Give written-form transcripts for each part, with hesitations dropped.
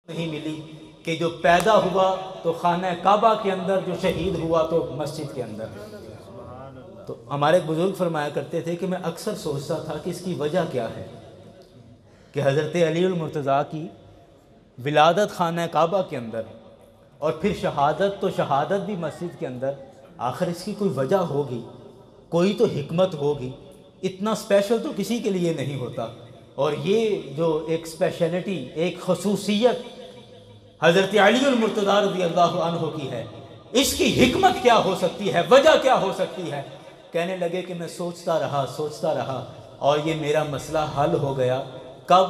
نہیں ملی کہ جو پیدا ہوا تو خانہ کعبہ کے اندر، جو شہید ہوا تو مسجد کے اندر۔ تو ہمارے بزرگ فرمایا کرتے تھے کہ میں اکثر سوچتا تھا کہ اس کی وجہ کیا ہے کہ حضرت علی المرتضیٰ کی ولادت خانہ کعبہ کے اندر اور پھر شہادت تو شہادت بھی مسجد کے اندر، آخر اس کی کوئی وجہ ہوگی، کوئی تو حکمت ہوگی۔ اتنا اسپیشل تو کسی کے لیے نہیں ہوتا، اور یہ جو ایک اسپیشلٹی، ایک خصوصیت حضرت علی المرتضیٰ رضی اللہ عنہ کی ہے، اس کی حکمت کیا ہو سکتی ہے، وجہ کیا ہو سکتی ہے؟ کہنے لگے کہ میں سوچتا رہا اور یہ میرا مسئلہ حل ہو گیا۔ کب؟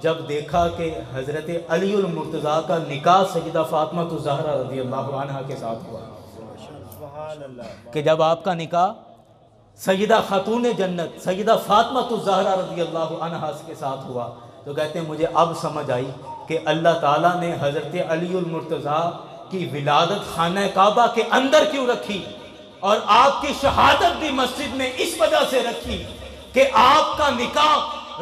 جب دیکھا کہ حضرت علی المرتضیٰ کا نکاح سیدہ فاطمہ الزہرا رضی اللہ عنہا کے ساتھ ہوا، کہ جب آپ کا نکاح سیدہ خاتون جنت سیدہ فاطمہ الزہرا رضی اللہ عنہا کے ساتھ ہوا، تو کہتے ہیں مجھے اب سمجھ آئی کہ اللہ تعالیٰ نے حضرت علی المرتضیٰ کی ولادت خانہ کعبہ کے اندر کیوں رکھی، اور آپ کی شہادت بھی مسجد میں اس وجہ سے رکھی کہ آپ کا نکاح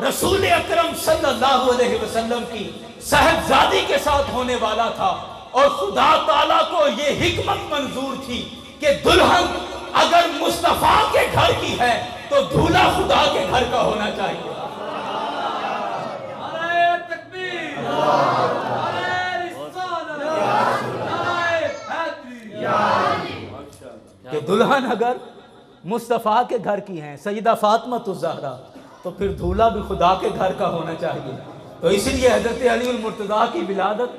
رسول اکرم صلی اللہ علیہ وسلم کی صاحبزادی کے ساتھ ہونے والا تھا، اور خدا تعالیٰ کو یہ حکمت منظور تھی کہ دلہن اگر مصطفیٰ کے گھر کی ہے تو دولہا خدا کے گھر کا ہونا چاہیے۔ کہ دلہن اگر مصطفیٰ کے گھر کی ہیں سیدہ فاطمہ الزہرا، تو پھر دولہا بھی خدا کے گھر کا ہونا چاہیے۔ تو اس لیے حضرت علی المرتضیٰ کی ولادت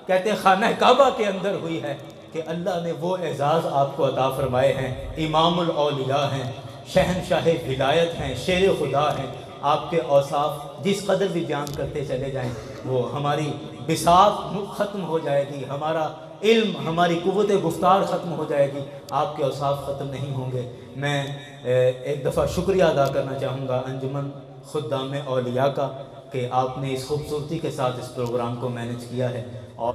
کہتے ہیں خانہ کعبہ کے اندر ہوئی ہے کہ اللہ نے وہ اعزاز آپ کو عطا فرمائے ہیں، امام الاولیاء ہیں، شہنشاہ ولایت ہیں، شیر خدا ہیں۔ آپ کے اوصاف جس قدر بھی بیان کرتے چلے جائیں وہ ہماری بساط ختم ہو جائے گی، ہمارا علم، ہماری قوت گفتار ختم ہو جائے گی، آپ کے اوصاف ختم نہیں ہوں گے۔ میں ایک دفعہ شکریہ ادا کرنا چاہوں گا انجمن خدام اولیاء کا کہ آپ نے اس خوبصورتی کے ساتھ اس پروگرام کو مینیج کیا ہے۔ اور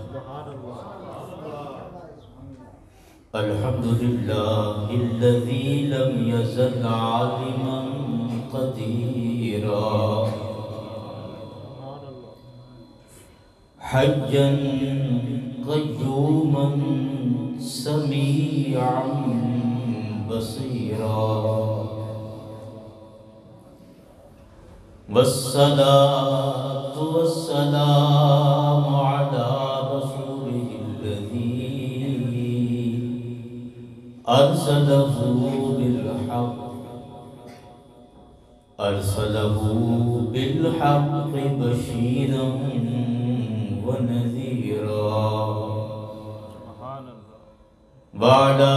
الحمدللہ الذی لم یزل عالما قدیرا حجا قیوما سمیعا بصیرا والصلاة والسلام علی رسوله الذی أرسله بالحق بشيرا ونذيرا وعلى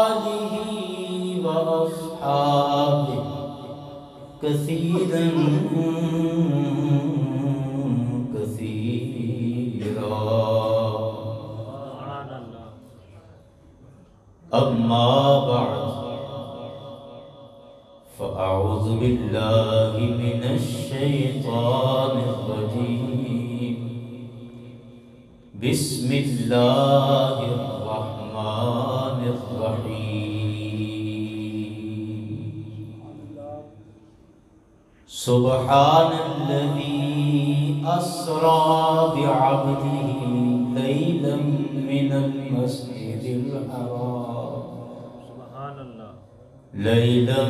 آله وأصحابه كثيرا أما بعد فأعوذ بالله من الشيطان الرجيم بسم الله الرحمن الرحيم سبحان الذي أسرى بعبده ليلا من المسجد الحرام ليلا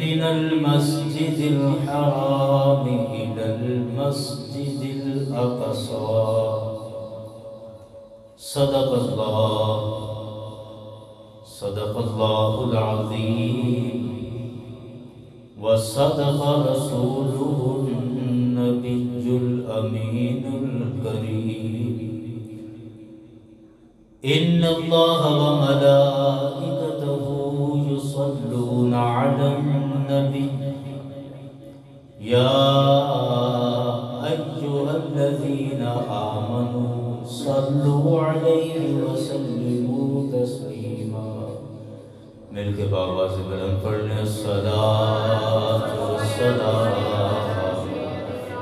من المسجد الحرام إلى المسجد الأقصى صدق الله العظيم وصدق رسوله النبي الأمين الكريم إن الله وملائكته يصلون على النبي يا أيها الذين آمنوا صلوا عليه وسلموا تسليما مل کے بآواز بلند پڑھ لیں الصلاة والسلام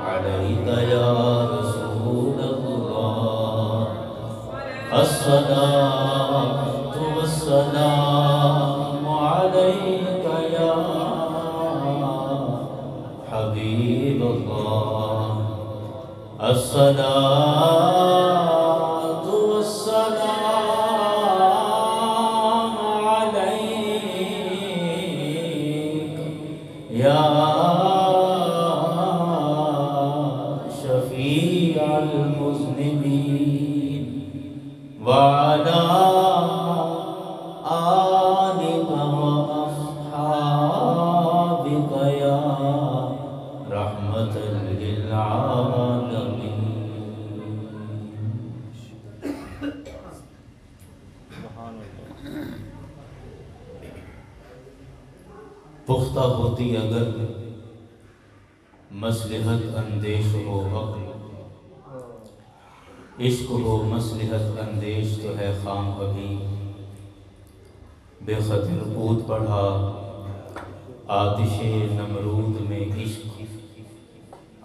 عليك يا رسول الله الصلاة والسلام عليك يا حبيب الله الصلاة والسلام عليك يا شفيع المذنبين وعلى آلك وأصحابك يا رحمة للعالمين. پختہ ہوتی اگر مصلحت اندیش ہو عقل، عشق ہو مصلحت اندیش تو ہے خام ابھی، بے خطر کود پڑھا آتش نمرود میں عشق،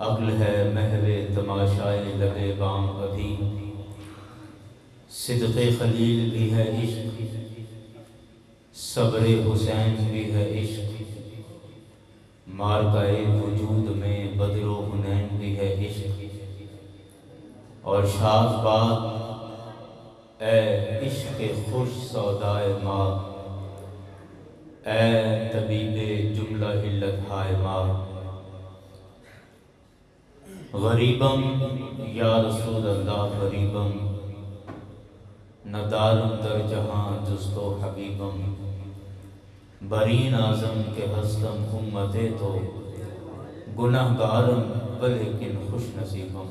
عقل ہے محو تماشائے لبے بام ابھی، صدق خلیل بھی ہے عشق، صبر حسین بھی ہے عشق، مارکائے وجود میں بدر و حنین بھی ہے عشق، اور شاد باد اے عشق خوش سودائے ماں، اے طبیب جملہ علت ہائے ماں، غریبم یا رسول اللہ غریبم، نہ دارم در جہاں جز تو حبیبم، برین اعظم کے ہستم امتے تو گناہ گارم ولیکن خوش نصیبم۔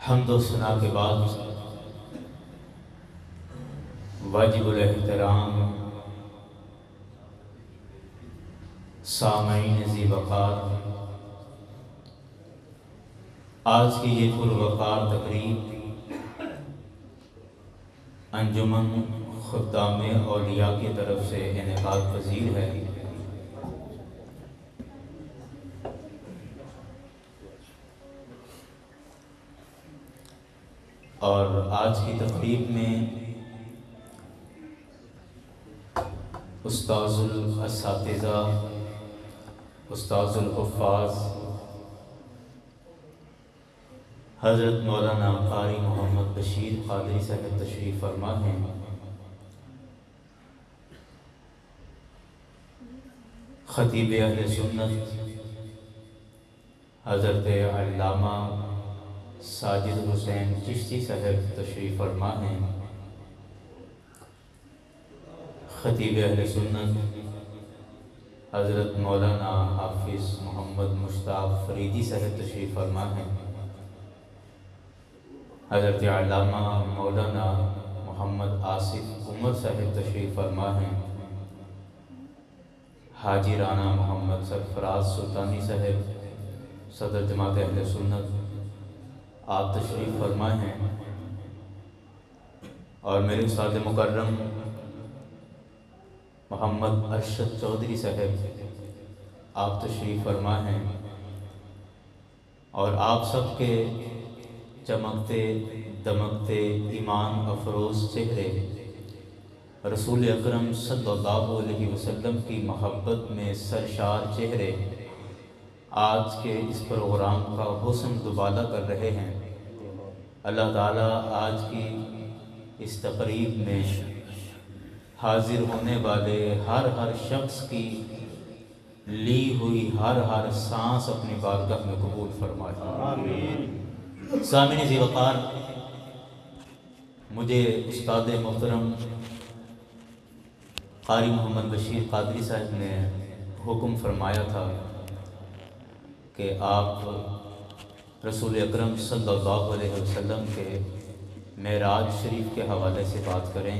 حمد و ثنا کے بعد واجب الاحترام سامعین ذی وقار، آج کی یہ پروقار تقریب انجمن خدام اولیاء کی طرف سے انعقاد پذیر ہے۔ اور آج کی تقریب میں استاذ الاساتذہ، استاذ الحفاظ حضرت مولانا قاری محمد بشیر قادری صاحب تشریف فرما ہیں۔ خطیب اہل سنت حضرت علامہ ساجد حسین چشتی صاحب تشریف فرما ہیں۔ خطیب اہل سنت حضرت مولانا حافظ محمد مشتاق فریدی صاحب تشریف فرما ہیں۔ حضرت علامہ مولانا محمد آصف عمر صاحب تشریف فرما ہیں۔ حاجی رانا محمد سرفراز سلطانی صاحب صدر جماعت اہل سنت آپ تشریف فرما ہیں، اور میرے استاد مکرم محمد ارشد چودھری صاحب آپ تشریف فرما ہیں، اور آپ سب کے چمکتے دمکتے ایمان افروز چہرے رسول اکرم صلی اللہ علیہ وسلم کی محبت میں سرشار چہرے آج کے اس پروگرام کا حسن دوبالہ کر رہے ہیں۔ اللہ تعالیٰ آج کی اس تقریب میں حاضر ہونے والے ہر شخص کی لی ہوئی ہر سانس اپنی بارگاہ میں قبول فرمائے۔ آمین۔ سامعین ذی وقار، مجھے استاد محترم قاری محمد بشیر قادری صاحب نے حکم فرمایا تھا کہ آپ رسول اکرم صلی اللہ علیہ وسلم کے معراج شریف کے حوالے سے بات کریں،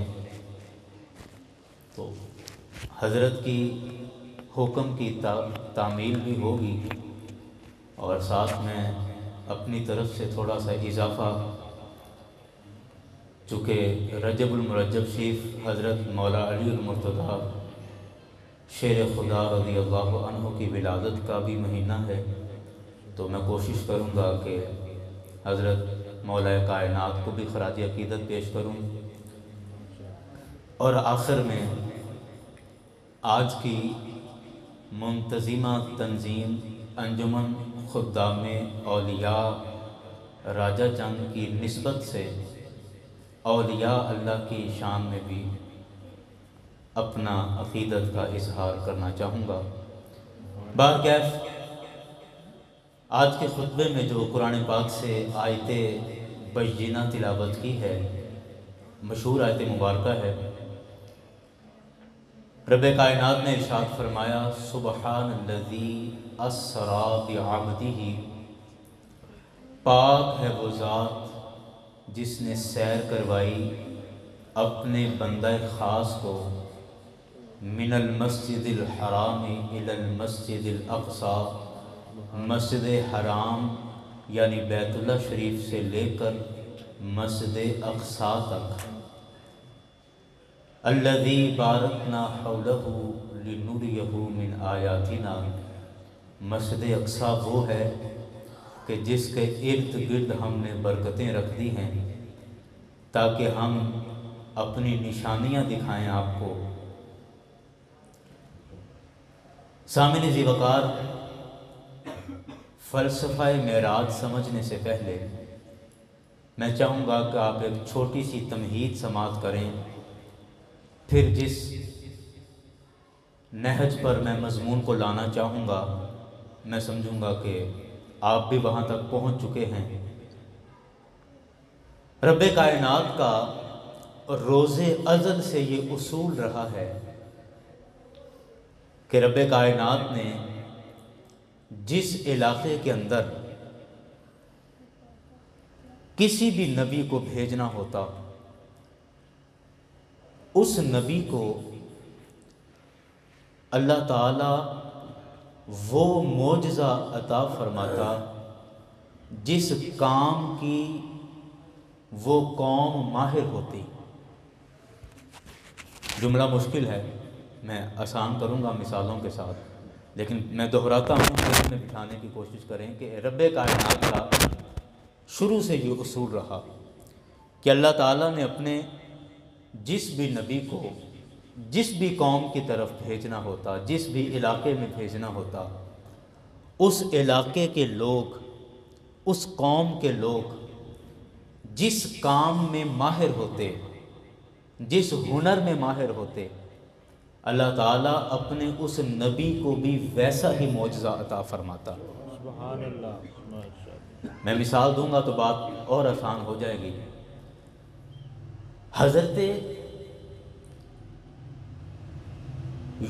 تو حضرت کی حکم کی تعمیل بھی ہوگی، اور ساتھ میں اپنی طرف سے تھوڑا سا اضافہ، چونکہ رجب المرجب شریف حضرت مولا علی المرتضیٰ شیر خدا رضی اللہ عنہ کی ولادت کا بھی مہینہ ہے، تو میں کوشش کروں گا کہ حضرت مولا کائنات کو بھی خراج عقیدت پیش کروں، اور آخر میں آج کی منتظمہ تنظیم انجمن خدام اولیاء راجہ چند کی نسبت سے اولیاء اللہ کی شان میں بھی اپنا عقیدت کا اظہار کرنا چاہوں گا۔ بہرکیف آج کے خطبے میں جو قرآن پاک سے آیت بینہ تلاوت کی ہے، مشہور آیت مبارکہ ہے، رب کائنات نے ارشاد فرمایا سبحان الذی اسری بعبدہ، پاک ہے وہ ذات جس نے سیر کروائی اپنے بندہ خاص کو من المسجد الحرام الی المسجد الاقصی، مسجد حرام یعنی بیت اللہ شریف سے لے کر مسجد اقصی تک، الذی بارکنا حولہ لنریہ من آیاتنا، مسجد اقصی وہ ہے کہ جس کے ارد گرد ہم نے برکتیں رکھ دی ہیں تاکہ ہم اپنی نشانیاں دکھائیں آپ کو۔ سامعین ذی وقار، فلسفہ معراج سمجھنے سے پہلے میں چاہوں گا کہ آپ ایک چھوٹی سی تمہید سماعت کریں، پھر جس نہج پر میں مضمون کو لانا چاہوں گا میں سمجھوں گا کہ آپ بھی وہاں تک پہنچ چکے ہیں۔ رب کائنات کا روز ازل سے یہ اصول رہا ہے کہ رب کائنات نے جس علاقے کے اندر کسی بھی نبی کو بھیجنا ہوتا، اس نبی کو اللہ تعالیٰ وہ معجزہ عطا فرماتا جس کام کی وہ قوم ماہر ہوتی۔ جملہ مشکل ہے، میں آسان کروں گا مثالوں کے ساتھ، لیکن میں دہراتا ہوں، ذہن میں بٹھانے کی کوشش کریں کہ رب کائنات کا شروع سے یہ اصول رہا کہ اللہ تعالیٰ نے اپنے جس بھی نبی کو جس بھی قوم کی طرف بھیجنا ہوتا، جس بھی علاقے میں بھیجنا ہوتا، اس علاقے کے لوگ، اس قوم کے لوگ جس کام میں ماہر ہوتے، جس ہنر میں ماہر ہوتے، اللہ تعالیٰ اپنے اس نبی کو بھی ویسا ہی معجزہ عطا فرماتا۔ سبحان اللہ۔ میں مثال دوں گا تو بات اور آسان ہو جائے گی۔ حضرت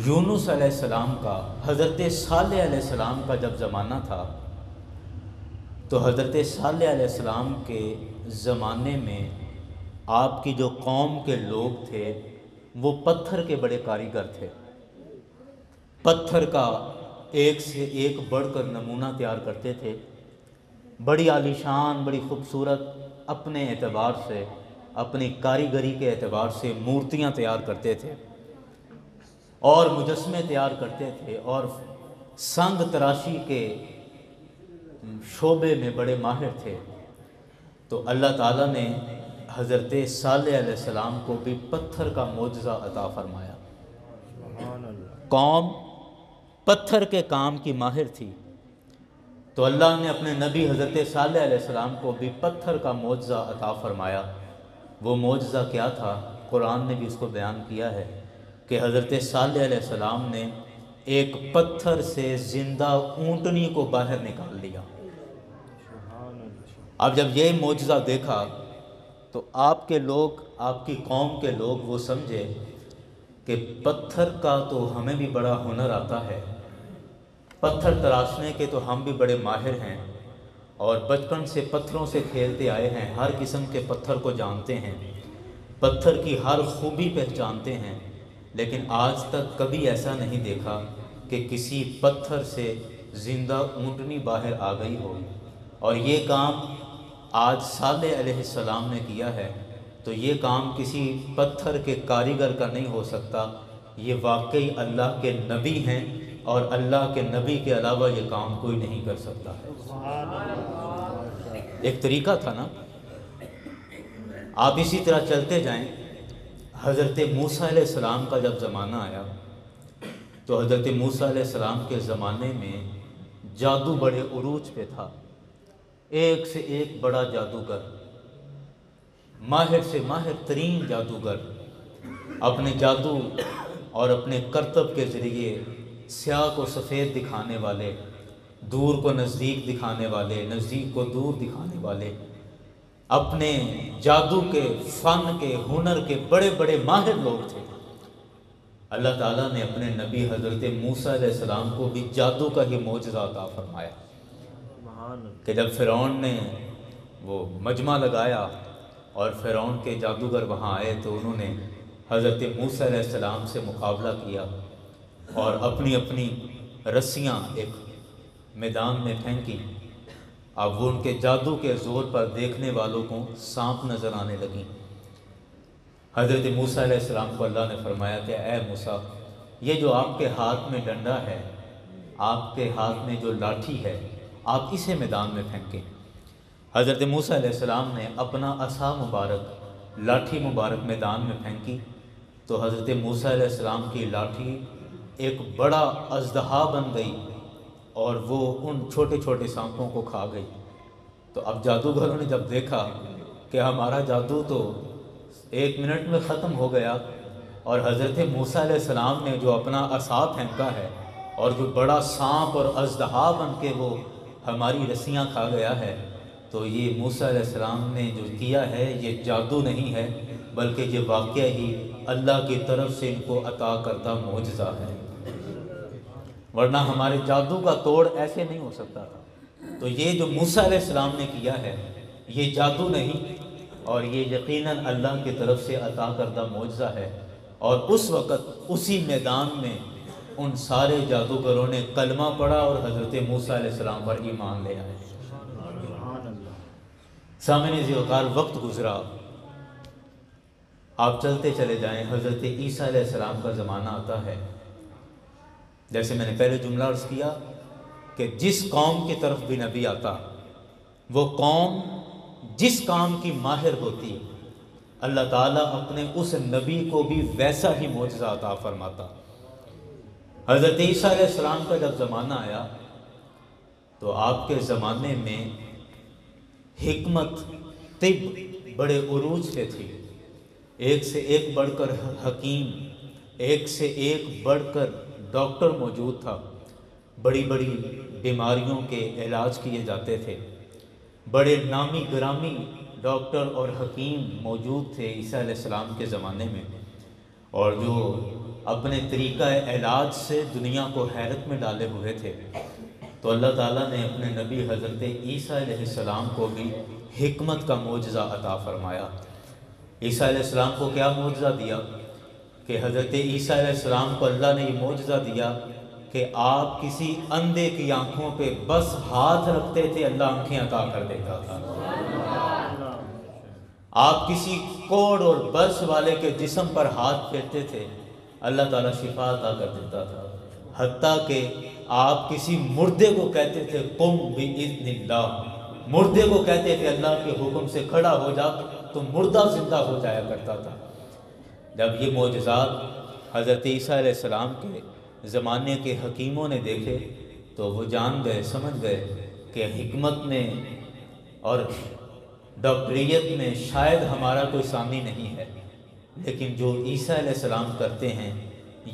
یونس علیہ السلام کا، حضرت صالح علیہ السلام کا جب زمانہ تھا تو حضرت صالح علیہ السلام کے زمانے میں آپ کی جو قوم کے لوگ تھے وہ پتھر کے بڑے کاریگر تھے، پتھر کا ایک سے ایک بڑھ کر نمونہ تیار کرتے تھے، بڑی عالیشان، بڑی خوبصورت، اپنے اعتبار سے، اپنی کاریگری کے اعتبار سے مورتیاں تیار کرتے تھے اور مجسمے تیار کرتے تھے، اور سنگ تراشی کے شعبے میں بڑے ماہر تھے۔ تو اللہ تعالیٰ نے حضرت صالح علیہ السلام کو بھی پتھر کا معجزہ عطا فرمایا۔ قوم پتھر کے کام کی ماہر تھی، تو اللہ نے اپنے نبی حضرت صالح علیہ السلام کو بھی پتھر کا معجزہ عطا فرمایا۔ وہ معجزہ کیا تھا؟ قرآن نے بھی اس کو بیان کیا ہے کہ حضرت صالح علیہ السلام نے ایک پتھر سے زندہ اونٹنی کو باہر نکال لیا۔ اب جب یہ معجزہ دیکھا تو آپ کے لوگ، آپ کی قوم کے لوگ وہ سمجھے کہ پتھر کا تو ہمیں بھی بڑا ہنر آتا ہے، پتھر تراشنے کے تو ہم بھی بڑے ماہر ہیں، اور بچپن سے پتھروں سے کھیلتے آئے ہیں، ہر قسم کے پتھر کو جانتے ہیں، پتھر کی ہر خوبی پہچانتے ہیں، لیکن آج تک کبھی ایسا نہیں دیکھا کہ کسی پتھر سے زندہ اونٹنی باہر آ گئی ہو، اور یہ کام آج صالح علیہ السلام نے کیا ہے، تو یہ کام کسی پتھر کے کاریگر کا نہیں ہو سکتا، یہ واقعی اللہ کے نبی ہیں، اور اللہ کے نبی کے علاوہ یہ کام کوئی نہیں کر سکتا ہے۔ ایک طریقہ تھا نا، آپ اسی طرح چلتے جائیں۔ حضرت موسیٰ علیہ السلام کا جب زمانہ آیا تو حضرت موسیٰ علیہ السلام کے زمانے میں جادو بڑے عروج پہ تھا، ایک سے ایک بڑا جادوگر، ماہر سے ماہر ترین جادوگر، اپنے جادو اور اپنے کرتب کے ذریعے سیاہ کو سفید دکھانے والے، دور کو نزدیک دکھانے والے، نزدیک کو دور دکھانے والے، اپنے جادو کے فن کے ہنر کے بڑے بڑے ماہر لوگ تھے۔ اللہ تعالیٰ نے اپنے نبی حضرت موسیٰ علیہ السلام کو بھی جادو کا ہی معجزہ عطا فرمایا کہ جب فرعون نے وہ مجمع لگایا اور فرعون کے جادوگر وہاں آئے تو انہوں نے حضرت موسیٰ علیہ السلام سے مقابلہ کیا اور اپنی اپنی رسیاں ایک میدان میں پھینکی۔ اب وہ ان کے جادو کے زور پر دیکھنے والوں کو سانپ نظر آنے لگیں۔ حضرت موسیٰ علیہ السلام کو اللہ نے فرمایا کہ اے موسیٰ، یہ جو آپ کے ہاتھ میں ڈنڈا ہے، آپ کے ہاتھ میں جو لاٹھی ہے، آپ اسے میدان میں پھینکیں۔ حضرت موسیٰ علیہ السلام نے اپنا عصا مبارک، لاٹھی مبارک میدان میں پھینکی تو حضرت موسیٰ علیہ السلام کی لاٹھی ایک بڑا اژدہا بن گئی اور وہ ان چھوٹے چھوٹے سانپوں کو کھا گئی۔ تو اب جادوگروں نے جب دیکھا کہ ہمارا جادو تو 1 منٹ میں ختم ہو گیا اور حضرت موسیٰ علیہ السلام نے جو اپنا عصا پھینکا ہے اور جو بڑا سانپ اور اژدہا بن کے وہ ہماری رسیاں کھا گیا ہے، تو یہ موسیٰ علیہ السلام نے جو کیا ہے یہ جادو نہیں ہے بلکہ یہ واقعہ ہی اللہ کی طرف سے ان کو عطا کردہ معجزہ ہے، ورنہ ہمارے جادو کا توڑ ایسے نہیں ہو سکتا تھا۔ تو یہ جو موسیٰ علیہ السلام نے کیا ہے یہ جادو نہیں، اور یہ یقیناً اللہ کی طرف سے عطا کردہ معجزہ ہے۔ اور اس وقت اسی میدان میں ان سارے جادوگروں نے کلمہ پڑھا اور حضرت موسیٰ علیہ السلام پر ایمان لے آئے۔ سامعین ذی وقار، وقت گزرا، آپ چلتے چلے جائیں، حضرت عیسیٰ علیہ السلام کا زمانہ آتا ہے۔ جیسے میں نے پہلے جملہ عرض کیا کہ جس قوم کی طرف بھی نبی آتا، وہ قوم جس کام کی ماہر ہوتی، اللہ تعالیٰ اپنے اس نبی کو بھی ویسا ہی معجزہ عطا فرماتا۔ حضرت عیسیٰ علیہ السلام کا جب زمانہ آیا تو آپ کے زمانے میں حکمت، طب بڑے عروج پہ تھی، ایک سے ایک بڑھ کر حکیم، ایک سے ایک بڑھ کر ڈاکٹر موجود تھا، بڑی بڑی بیماریوں کے علاج کیے جاتے تھے، بڑے نامی گرامی ڈاکٹر اور حکیم موجود تھے عیسیٰ علیہ السلام کے زمانے میں، اور جو اپنے طریقہ علاج سے دنیا کو حیرت میں ڈالے ہوئے تھے۔ تو اللہ تعالیٰ نے اپنے نبی حضرت عیسیٰ علیہ السلام کو بھی حکمت کا معجزہ عطا فرمایا۔ عیسیٰ علیہ السلام کو کیا معجزہ دیا کہ حضرت عیسیٰ علیہ السلام کو اللہ نے یہ معجزہ دیا کہ آپ کسی اندھے کی آنکھوں پہ بس ہاتھ رکھتے تھے، اللہ آنکھیں عطا کر دیتا تھا۔ آپ کسی کوڑ اور برس والے کے جسم پر ہاتھ پھیرتے تھے، اللہ تعالیٰ شفا عطا کر دیتا تھا۔ حتیٰ کہ آپ کسی مردے کو کہتے تھے قم بإذن اللہ، مردے کو کہتے تھے اللہ کے حکم سے کھڑا ہو جا، تو مردہ زندہ ہو جایا کرتا تھا۔ جب یہ معجزات حضرت عیسیٰ علیہ السلام کے زمانے کے حکیموں نے دیکھے تو وہ جان گئے، سمجھ گئے کہ حکمت میں اور ڈاکٹریت میں شاید ہمارا کوئی ثانی نہیں ہے، لیکن جو عیسیٰ علیہ السلام کرتے ہیں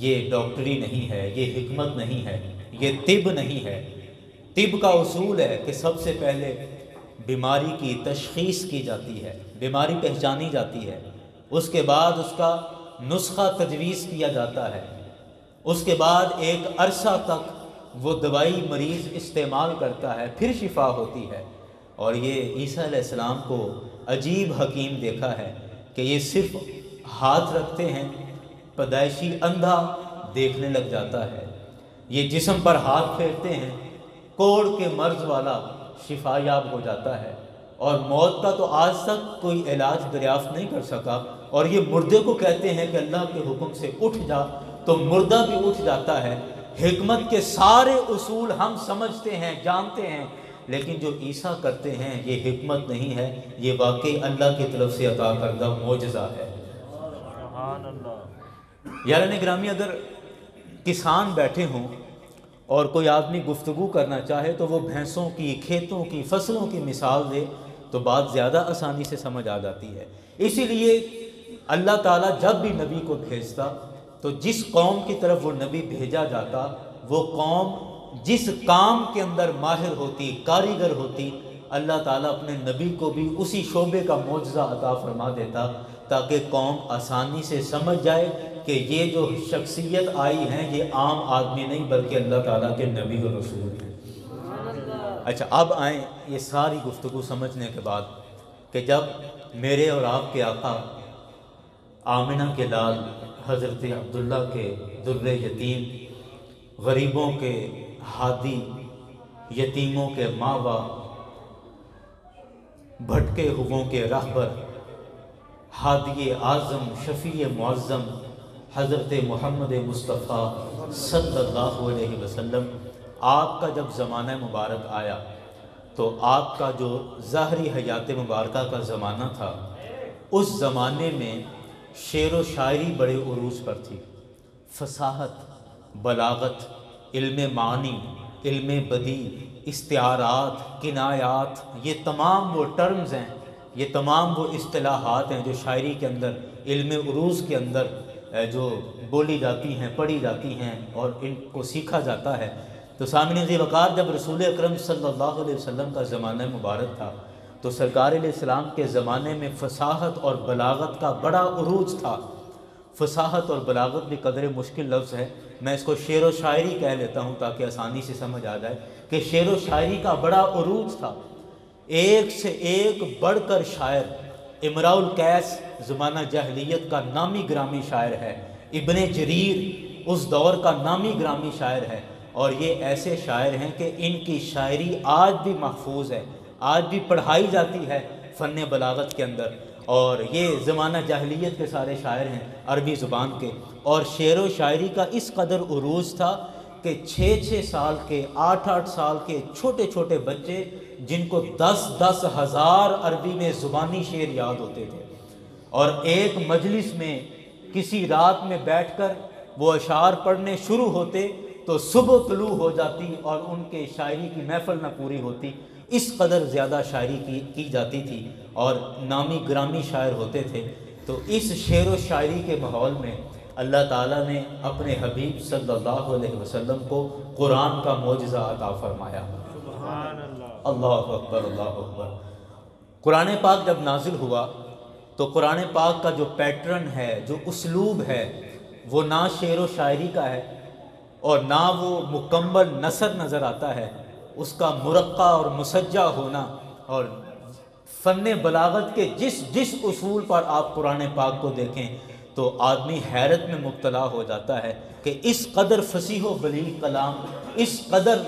یہ ڈاکٹری نہیں ہے، یہ حکمت نہیں ہے، یہ طب نہیں ہے۔ طب کا اصول ہے کہ سب سے پہلے بیماری کی تشخیص کی جاتی ہے، بیماری پہچانی جاتی ہے، اس کے بعد اس کا نسخہ تجویز کیا جاتا ہے، اس کے بعد ایک عرصہ تک وہ دوائی مریض استعمال کرتا ہے، پھر شفا ہوتی ہے۔ اور یہ عیسیٰ علیہ السلام کو عجیب حکیم دیکھا ہے کہ یہ صرف ہاتھ رکھتے ہیں، پیدائشی اندھا دیکھنے لگ جاتا ہے، یہ جسم پر ہاتھ پھیرتے ہیں، کوڑ کے مرض والا شفا یاب ہو جاتا ہے، اور موت کا تو آج تک کوئی علاج دریافت نہیں کر سکا، اور یہ مردے کو کہتے ہیں کہ اللہ کے حکم سے اٹھ جا تو مردہ بھی اٹھ جاتا ہے۔ حکمت کے سارے اصول ہم سمجھتے ہیں، جانتے ہیں، لیکن جو عیسیٰ کرتے ہیں یہ حکمت نہیں ہے، یہ واقعی اللہ کی طرف سے عطا کردہ معجزہ ہے۔ یاران گرامی، اگر کسان بیٹھے ہوں اور کوئی آدمی گفتگو کرنا چاہے تو وہ بھینسوں کی، کھیتوں کی، فصلوں کی مثال دے تو بات زیادہ آسانی سے سمجھ آ جاتی ہے۔ اسی لیے اللہ تعالیٰ جب بھی نبی کو بھیجتا تو جس قوم کی طرف وہ نبی بھیجا جاتا، وہ قوم جس کام کے اندر ماہر ہوتی، کاریگر ہوتی، اللہ تعالیٰ اپنے نبی کو بھی اسی شعبے کا معجزہ عطا فرما دیتا تاکہ قوم آسانی سے سمجھ جائے کہ یہ جو شخصیت آئی ہیں یہ عام آدمی نہیں بلکہ اللہ تعالیٰ کے نبی و رسول ہیں۔ اچھا، اب آئیں یہ ساری گفتگو سمجھنے کے بعد کہ جب میرے اور آپ کے آقا آمنہ کے لال حضرت عبداللہ کے در یتیم، غریبوں کے ہادی، یتیموں کے ماوا، بھٹکے ہوئوں کے رہبر، ہادی اعظم، شفیع معظم حضرت محمد مصطفیٰ صلی اللہ علیہ وسلم، آپ کا جب زمانہ مبارک آیا تو آپ کا جو ظاہری حیات مبارکہ کا زمانہ تھا، اس زمانے میں شعر و شاعری بڑے عروج پر تھی۔ فصاحت، بلاغت، علم معنی، علم بدیع، استعارات، کنایات، یہ تمام وہ ٹرمز ہیں، یہ تمام وہ اصطلاحات ہیں جو شاعری کے اندر، علم عروض کے اندر جو بولی جاتی ہیں، پڑھی جاتی ہیں اور ان کو سیکھا جاتا ہے۔ تو سامعین ذی وقار، جب رسول اکرم صلی اللہ علیہ وسلم کا زمانہ مبارک تھا تو سرکار علیہ السلام کے زمانے میں فصاحت اور بلاغت کا بڑا عروج تھا۔ فصاحت اور بلاغت بھی قدر مشکل لفظ ہے، میں اس کو شعر و شاعری کہہ لیتا ہوں تاکہ آسانی سے سمجھ آ جائے کہ شعر و شاعری کا بڑا عروج تھا۔ ایک سے ایک بڑھ کر شاعر، امراء القیس زمانہ جاہلیت کا نامی گرامی شاعر ہے، ابن جریر اس دور کا نامی گرامی شاعر ہے، اور یہ ایسے شاعر ہیں کہ ان کی شاعری آج بھی محفوظ ہے، آج بھی پڑھائی جاتی ہے فن بلاغت کے اندر، اور یہ زمانہ جاہلیت کے سارے شاعر ہیں عربی زبان کے۔ اور شعر و شاعری کا اس قدر عروج تھا کہ 6 سال کے، 8 سال کے چھوٹے چھوٹے بچے جن کو 10 ہزار عربی میں زبانی شعر یاد ہوتے تھے، اور ایک مجلس میں کسی رات میں بیٹھ کر وہ اشعار پڑھنے شروع ہوتے تو صبح طلوع ہو جاتی اور ان کے شاعری کی محفل نہ پوری ہوتی۔ اس قدر زیادہ شاعری کی جاتی تھی اور نامی گرامی شاعر ہوتے تھے۔ تو اس شعر و شاعری کے ماحول میں اللہ تعالیٰ نے اپنے حبیب صلی اللہ علیہ وسلم کو قرآن کا معجزہ عطا فرمایا۔ اللہ اکبر، اللہ اکبر۔ قرآن پاک جب نازل ہوا تو قرآن پاک کا جو پیٹرن ہے، جو اسلوب ہے، وہ نہ شعر و شاعری کا ہے اور نہ وہ مکمل نثر نظر آتا ہے، اس کا مرقع اور مسجع ہونا، اور فن بلاغت کے جس اصول پر آپ قرآن پاک کو دیکھیں تو آدمی حیرت میں مبتلا ہو جاتا ہے کہ اس قدر فصیح و بلیغ کلام، اس قدر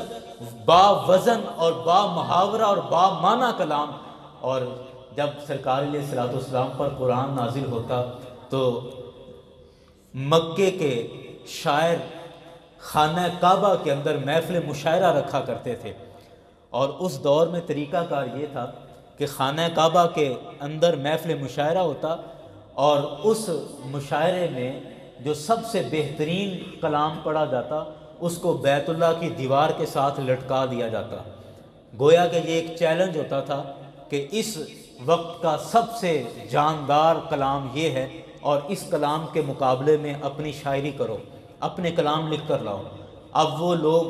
با وزن اور با محاورہ اور با معنی کلام، اور جب سرکار علیہ الصلوۃ والسلام پر قرآن نازل ہوتا تو مکے کے شاعر خانہ کعبہ کے اندر محفل مشاعرہ رکھا کرتے تھے، اور اس دور میں طریقہ کار یہ تھا کہ خانہ کعبہ کے اندر محفل مشاعرہ ہوتا اور اس مشاعرے میں جو سب سے بہترین کلام پڑھا جاتا اس کو بیت اللہ کی دیوار کے ساتھ لٹکا دیا جاتا۔ گویا کہ یہ ایک چیلنج ہوتا تھا کہ اس وقت کا سب سے جاندار کلام یہ ہے اور اس کلام کے مقابلے میں اپنی شاعری کرو، اپنے کلام لکھ کر لاؤ۔ اب وہ لوگ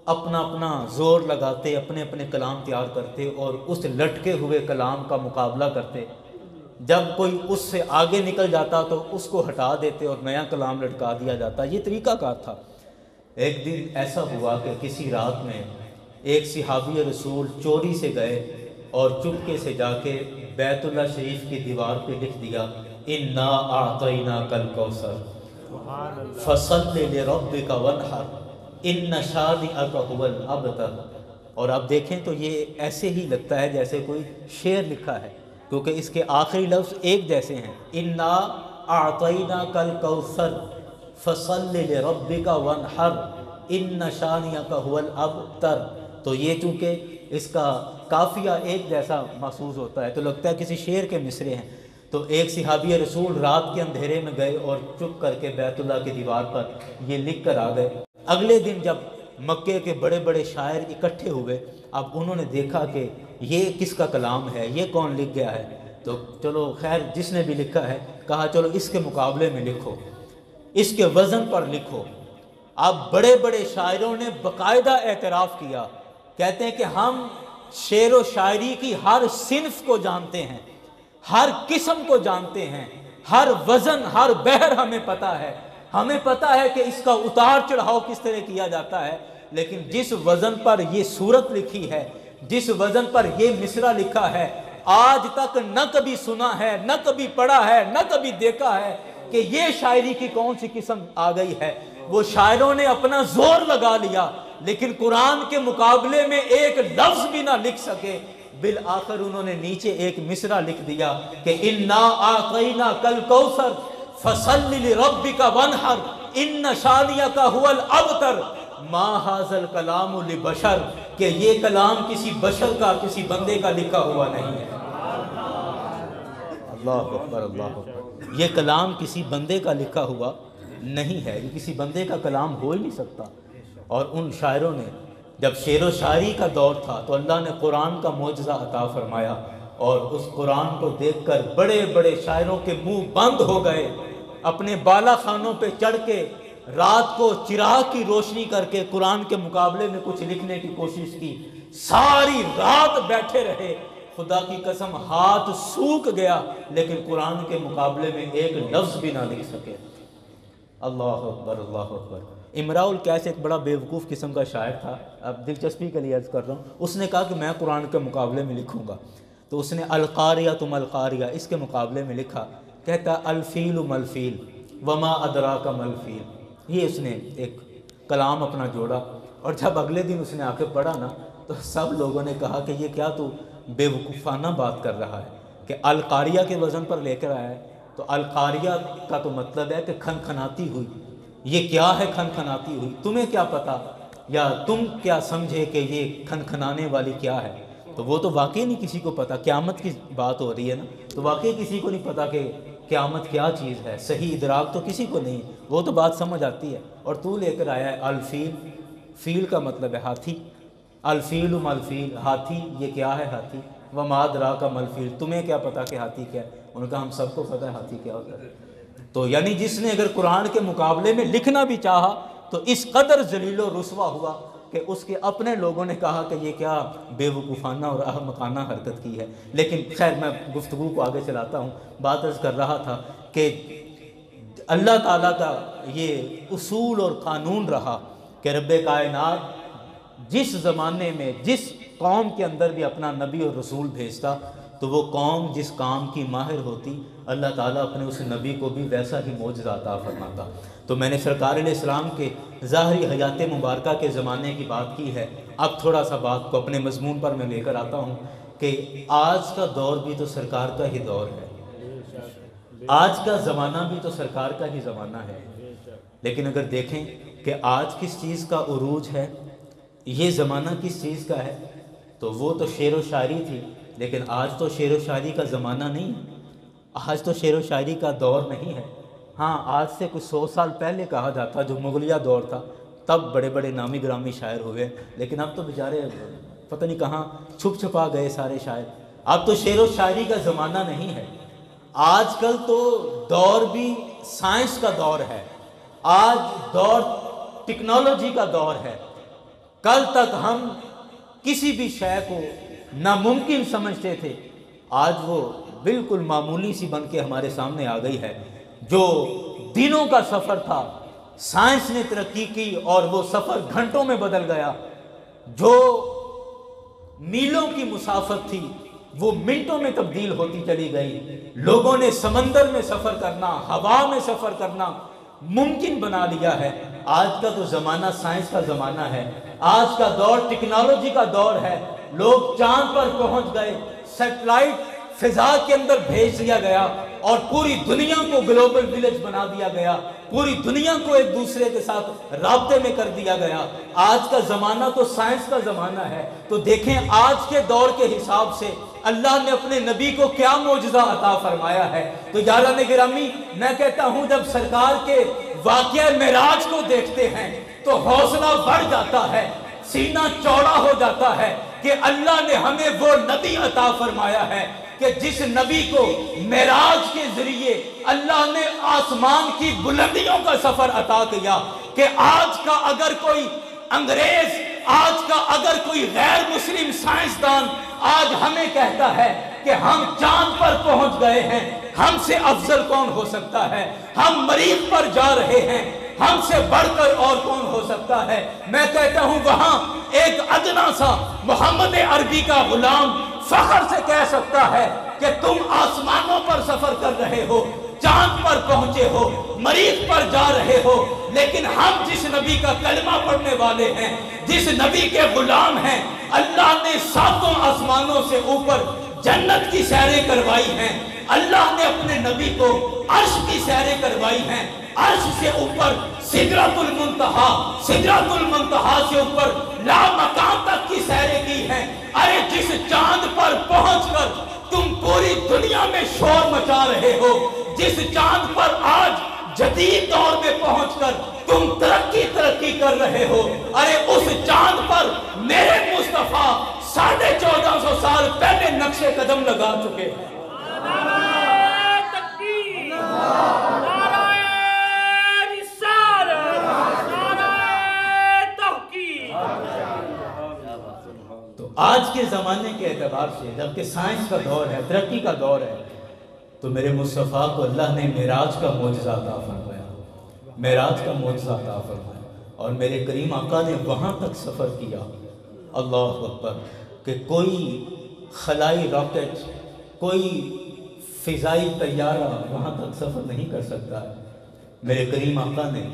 اپنا اپنا زور لگاتے، اپنے اپنے کلام تیار کرتے اور اس لٹکے ہوئے کلام کا مقابلہ کرتے۔ جب کوئی اس سے آگے نکل جاتا تو اس کو ہٹا دیتے اور نیا کلام لٹکا دیا جاتا۔ یہ طریقہ کار تھا۔ ایک دن ایسا ہوا کہ کسی رات میں ایک صحابی رسول چوری سے گئے اور چپکے سے جا کے بیت اللہ شریف کی دیوار پہ لکھ دیا، انا اعطیناک الکوثر فصل لربک وانحر ان شانئک هو الابتر۔ اور آپ دیکھیں تو یہ ایسے ہی لگتا ہے جیسے کوئی شعر لکھا ہے، کیونکہ اس کے آخری لفظ ایک جیسے ہیں، انا اعطیناک الکوثر فصل لربک وانحر ان شانئک هو الابتر۔ تو یہ چونکہ اس کا قافیہ ایک جیسا محسوس ہوتا ہے تو لگتا ہے کسی شعر کے مصرے ہیں۔ تو ایک صحابی رسول رات کے اندھیرے میں گئے اور چپ کر کے بیت اللہ کی دیوار پر یہ لکھ کر آ گئے۔ اگلے دن جب مکے کے بڑے بڑے شاعر اکٹھے ہوئے. اب انہوں نے دیکھا کہ یہ کس کا کلام ہے, یہ کون لکھ گیا ہے. تو چلو خیر جس نے بھی لکھا ہے کہا چلو اس کے مقابلے میں لکھو, اس کے وزن پر لکھو. اب بڑے بڑے شاعروں نے باقاعدہ اعتراف کیا, کہتے ہیں کہ ہم شعر و شاعری کی ہر صنف کو جانتے ہیں, ہر قسم کو جانتے ہیں, ہر وزن ہر بحر ہمیں پتہ ہے, ہمیں پتہ ہے کہ اس کا اتار چڑھاؤ کس طرح کیا جاتا ہے. لیکن جس وزن پر یہ صورت لکھی ہے, جس وزن پر یہ مصرع لکھا ہے, آج تک نہ کبھی سنا ہے, نہ کبھی پڑھا ہے, نہ کبھی دیکھا ہے کہ یہ شاعری کی کون سی قسم آ گئی ہے. وہ شاعروں نے اپنا زور لگا لیا لیکن قرآن کے مقابلے میں ایک لفظ بھی نہ لکھ سکے. بالآخر انہوں نے نیچے ایک مصرع لکھ دیا کہ اِنَّا أَعْطَيْنَاكَ الْكَوْثَرَ فَصَلِّ لِرَبِّكَ وَانْحَرْ إِنَّ شَانِئَكَ هُوَ الْأَبْتَرُ. ما هذا الکلام لبشر, کہ یہ کلام کسی بشر کا, کسی بندے کا لکھا ہوا نہیں ہے. اللہ اکبر, اللہ اکبر. یہ کلام کسی بندے کا لکھا ہوا نہیں ہے, یہ کسی بندے کا کلام ہو ہی نہیں سکتا. اور ان شاعروں نے جب شعر و شاعری کا دور تھا تو اللہ نے قرآن کا معجزہ عطا فرمایا, اور اس قرآن کو دیکھ کر بڑے بڑے شاعروں کے منہ بند ہو گئے. اپنے بالا خانوں پہ چڑھ کے رات کو چراغ کی روشنی کر کے قرآن کے مقابلے میں کچھ لکھنے کی کوشش کی, ساری رات بیٹھے رہے. خدا کی قسم ہاتھ سوکھ گیا لیکن قرآن کے مقابلے میں ایک لفظ بھی نہ لکھ سکے. اللہ اکبر, اللہ اکبر. امراء القیس ایک بڑا بیوقوف قسم کا شاعر تھا, اب دلچسپی کے لیے عرض کر رہا ہوں. اس نے کہا کہ میں قرآن کے مقابلے میں لکھوں گا, تو اس نے القاریہ تم القاریہ اس کے مقابلے میں لکھا. کہتا الفیل ملفیل وما ادراک ملفیل. یہ اس نے ایک کلام اپنا جوڑا, اور جب اگلے دن اس نے آ کے پڑھا نا تو سب لوگوں نے کہا کہ یہ کیا تو بے وقوفانہ بات کر رہا ہے کہ القاریہ کے وزن پر لے کر آیا ہے. تو القاریہ کا تو مطلب ہے کہ کھنکھناتی ہوئی. یہ کیا ہے کھنکھناتی ہوئی, تمہیں کیا پتا, یا تم کیا سمجھے کہ یہ کھنکھنانے والی کیا ہے. تو وہ تو واقعی نہیں کسی کو پتا, قیامت کی بات ہو رہی ہے نا, تو واقعی کسی کو نہیں پتا کہ قیامت کیا چیز ہے, صحیح ادراک تو کسی کو نہیں, وہ تو بات سمجھ آتی ہے. اور تو لے کر آیا ہے الفیل, فیل کا مطلب ہے ہاتھی, الفیل ملفیل, ہاتھی یہ کیا ہے ہاتھی, وما ادراک ملفیل تمہیں کیا پتا کہ ہاتھی کیا ہے. ان کا ہم سب کو پتا ہے ہاتھی کیا ہوتا ہے. تو یعنی جس نے اگر قرآن کے مقابلے میں لکھنا بھی چاہا تو اس قدر ذلیل و رسوا ہوا کہ اس کے اپنے لوگوں نے کہا کہ یہ کیا بے وقوفانہ اور احمقانہ حرکت کی ہے. لیکن خیر میں گفتگو کو آگے چلاتا ہوں. بات عرض کر رہا تھا کہ اللہ تعالیٰ کا یہ اصول اور قانون رہا کہ رب کائنات جس زمانے میں جس قوم کے اندر بھی اپنا نبی اور رسول بھیجتا تو وہ قوم جس کام کی ماہر ہوتی اللہ تعالیٰ اپنے اس نبی کو بھی ویسا ہی معجزہ عطا فرماتا. تو میں نے سرکار علیہ السلام کے ظاہری حیات مبارکہ کے زمانے کی بات کی ہے. اب تھوڑا سا بات کو اپنے مضمون پر میں لے کر آتا ہوں کہ آج کا دور بھی تو سرکار کا ہی دور ہے, آج کا زمانہ بھی تو سرکار کا ہی زمانہ ہے. لیکن اگر دیکھیں کہ آج کس چیز کا عروج ہے, یہ زمانہ کس چیز کا ہے, تو وہ تو شعر و شاعری تھی. لیکن آج تو شعر و شاعری کا زمانہ نہیں ہے, آج تو شعر و شاعری کا دور نہیں ہے. ہاں آج سے کچھ 100 سال پہلے کہا جاتا جو مغلیہ دور تھا تب بڑے بڑے نامی گرامی شاعر ہوئے, لیکن اب تو بیچارے پتہ نہیں کہاں چھپ چھپا گئے سارے شاعر. اب تو شعر و شاعری کا زمانہ نہیں ہے. آج کل تو دور بھی سائنس کا دور ہے, آج دور ٹیکنالوجی کا دور ہے. کل تک ہم کسی بھی شے کو ناممکن سمجھتے تھے, آج وہ بالکل معمولی سی بن کے ہمارے سامنے آ گئی ہے. جو دنوں کا سفر تھا سائنس نے ترقی کی اور وہ سفر گھنٹوں میں بدل گیا. جو میلوں کی مسافت تھی وہ منٹوں میں تبدیل ہوتی چلی گئی. لوگوں نے سمندر میں سفر کرنا, ہوا میں سفر کرنا ممکن بنا لیا ہے. آج کا تو زمانہ سائنس کا زمانہ ہے, آج کا دور ٹیکنالوجی کا دور ہے. لوگ چاند پر پہنچ گئے, سیٹلائٹ فضا کے اندر بھیج دیا گیا اور پوری دنیا کو گلوبل ولیج بنا دیا گیا, پوری دنیا کو ایک دوسرے کے ساتھ رابطے میں کر دیا گیا. آج کا زمانہ تو سائنس کا زمانہ ہے. تو دیکھیں آج کے دور کے حساب سے اللہ نے اپنے نبی کو کیا معجزہ عطا فرمایا ہے. تو یاران گرامی میں کہتا ہوں جب سرکار کے واقعہ معراج کو دیکھتے ہیں تو حوصلہ بڑھ جاتا ہے، سینہ چوڑا ہو جاتا ہے کہ اللہ نے ہمیں وہ نبی عطا فرمایا ہے کہ جس نبی کو معراج کے ذریعے اللہ نے آسمان کی بلندیوں کا سفر عطا کیا کہ آج کا اگر کوئی انگریز، آج کا اگر کوئی غیر مسلم سائنسدان آج ہمیں کہتا ہے کہ ہم چاند پر پہنچ گئے ہیں، ہم سے افضل کون ہو سکتا ہے، ہم مریخ پر جا رہے ہیں، ہم سے بڑھ کر اور کون ہو سکتا ہے؟ میں کہتا ہوں وہاں ایک ادنا سا محمد عربی کا غلام فخر سے کہہ سکتا ہے کہ تم آسمانوں پر سفر کر رہے ہو، چاند پر پہنچے ہو، مریخ پر جا رہے ہو، لیکن ہم جس نبی کا کلمہ پڑھنے والے ہیں، جس نبی کے غلام ہیں، اللہ نے ساتوں آسمانوں سے اوپر جنت کی سیریں کروائی ہیں، اللہ نے اپنے نبی کو عرش کی سیریں کروائی ہیں، عرش سے اوپر سدرۃ المنتہا، سدرۃ المنتہا سے اوپر لامکان تک کی سیریں کی ہیں۔ ارے جس چاند پر پہنچ کر تم پوری دنیا میں شور مچا رہے ہو، جس چاند پر آج جدید دور میں پہنچ کر تم ترقی کر رہے ہو، ارے اس چاند پر میرے مصطفیٰ 1450 سال پہلے نقش قدم لگا چکے ہیں۔ تو آج کے زمانے کے اعتبار سے جبکہ سائنس کا دور ہے، ترقی کا دور ہے، تو میرے مصطفیٰ کو اللہ نے معراج کا معجزہ عطا فرمایا، معراج کا معجزہ عطا فرمایا، اور میرے کریم آقا نے وہاں تک سفر کیا، اللہ اکبر، کہ کوئی خلائی راکٹ، کوئی فضائی طیارہ وہاں تک سفر نہیں کر سکتا ہے۔ میرے کریم آقا نے،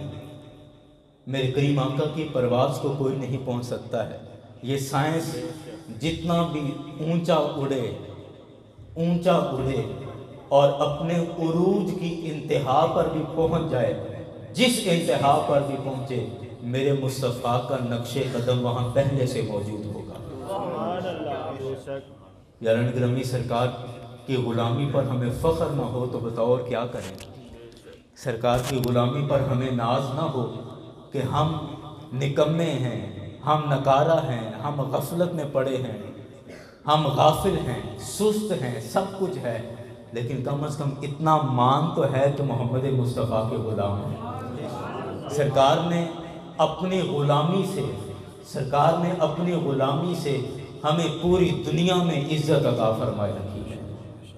میرے کریم آقا کی پرواز کو کوئی نہیں پہنچ سکتا ہے۔ یہ سائنس جتنا بھی اونچا اڑے اور اپنے عروج کی انتہا پر بھی پہنچ جائے، جس انتہا پر بھی پہنچے، میرے مصطفیٰ کا نقش قدم وہاں پہلے سے موجود ہوگا۔ یاران گرامی، سرکار کی غلامی پر ہمیں فخر نہ ہو تو بتاؤ اور کیا کریں؟ سرکار کی غلامی پر ہمیں ناز نہ ہو کہ ہم نکمے ہیں، ہم نکارہ ہیں، ہم غفلت میں پڑے ہیں، ہم غافل ہیں، سست ہیں، سب کچھ ہے، لیکن کم از کم اتنا مان تو ہے کہ محمد مصطفیٰ کے غلام ہیں۔ سرکار نے اپنی غلامی سے ہمیں پوری دنیا میں عزت عطا فرما رکھی ہے،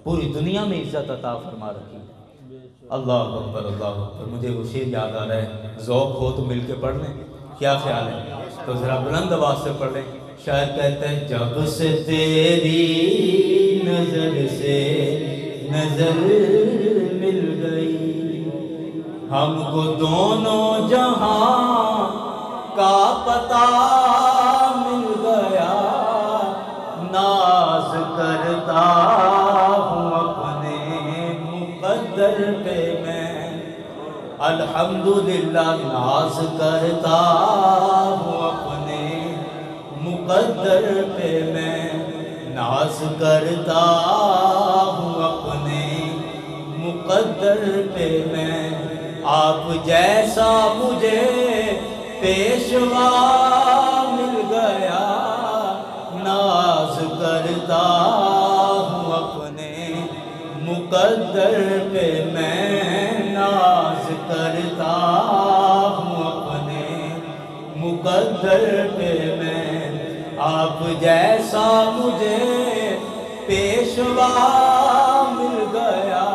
پوری دنیا میں عزت عطا فرما رکھی ہے۔ اللہ اکبر، اللہ اکبر۔ مجھے وہ شعر یاد آ رہا ہے، ذوق ہو تو مل کے پڑھ لیں، کیا خیال ہے؟ تو ذرا بلند آواز سے پڑھ لیں۔ شاعر کہتے ہیں، جب سے تیری نظر سے نظر مل گئی، ہم کو دونوں جہاں کا پتہ مل گیا، ناز کرتا ہوں اپنے مقدر پہ میں، الحمدللہ ناز کرتا ہوں اپنے مقدر پہ میں، ناز کرتا ہوں اپنے مقدر پہ میں، آپ جیسا مجھے پیشوا مل گیا، ناز کرتا ہوں اپنے مقدر پہ میں، ناز کرتا ہوں اپنے مقدر پہ میں، آپ جیسا مجھے پیشوا مل گیا،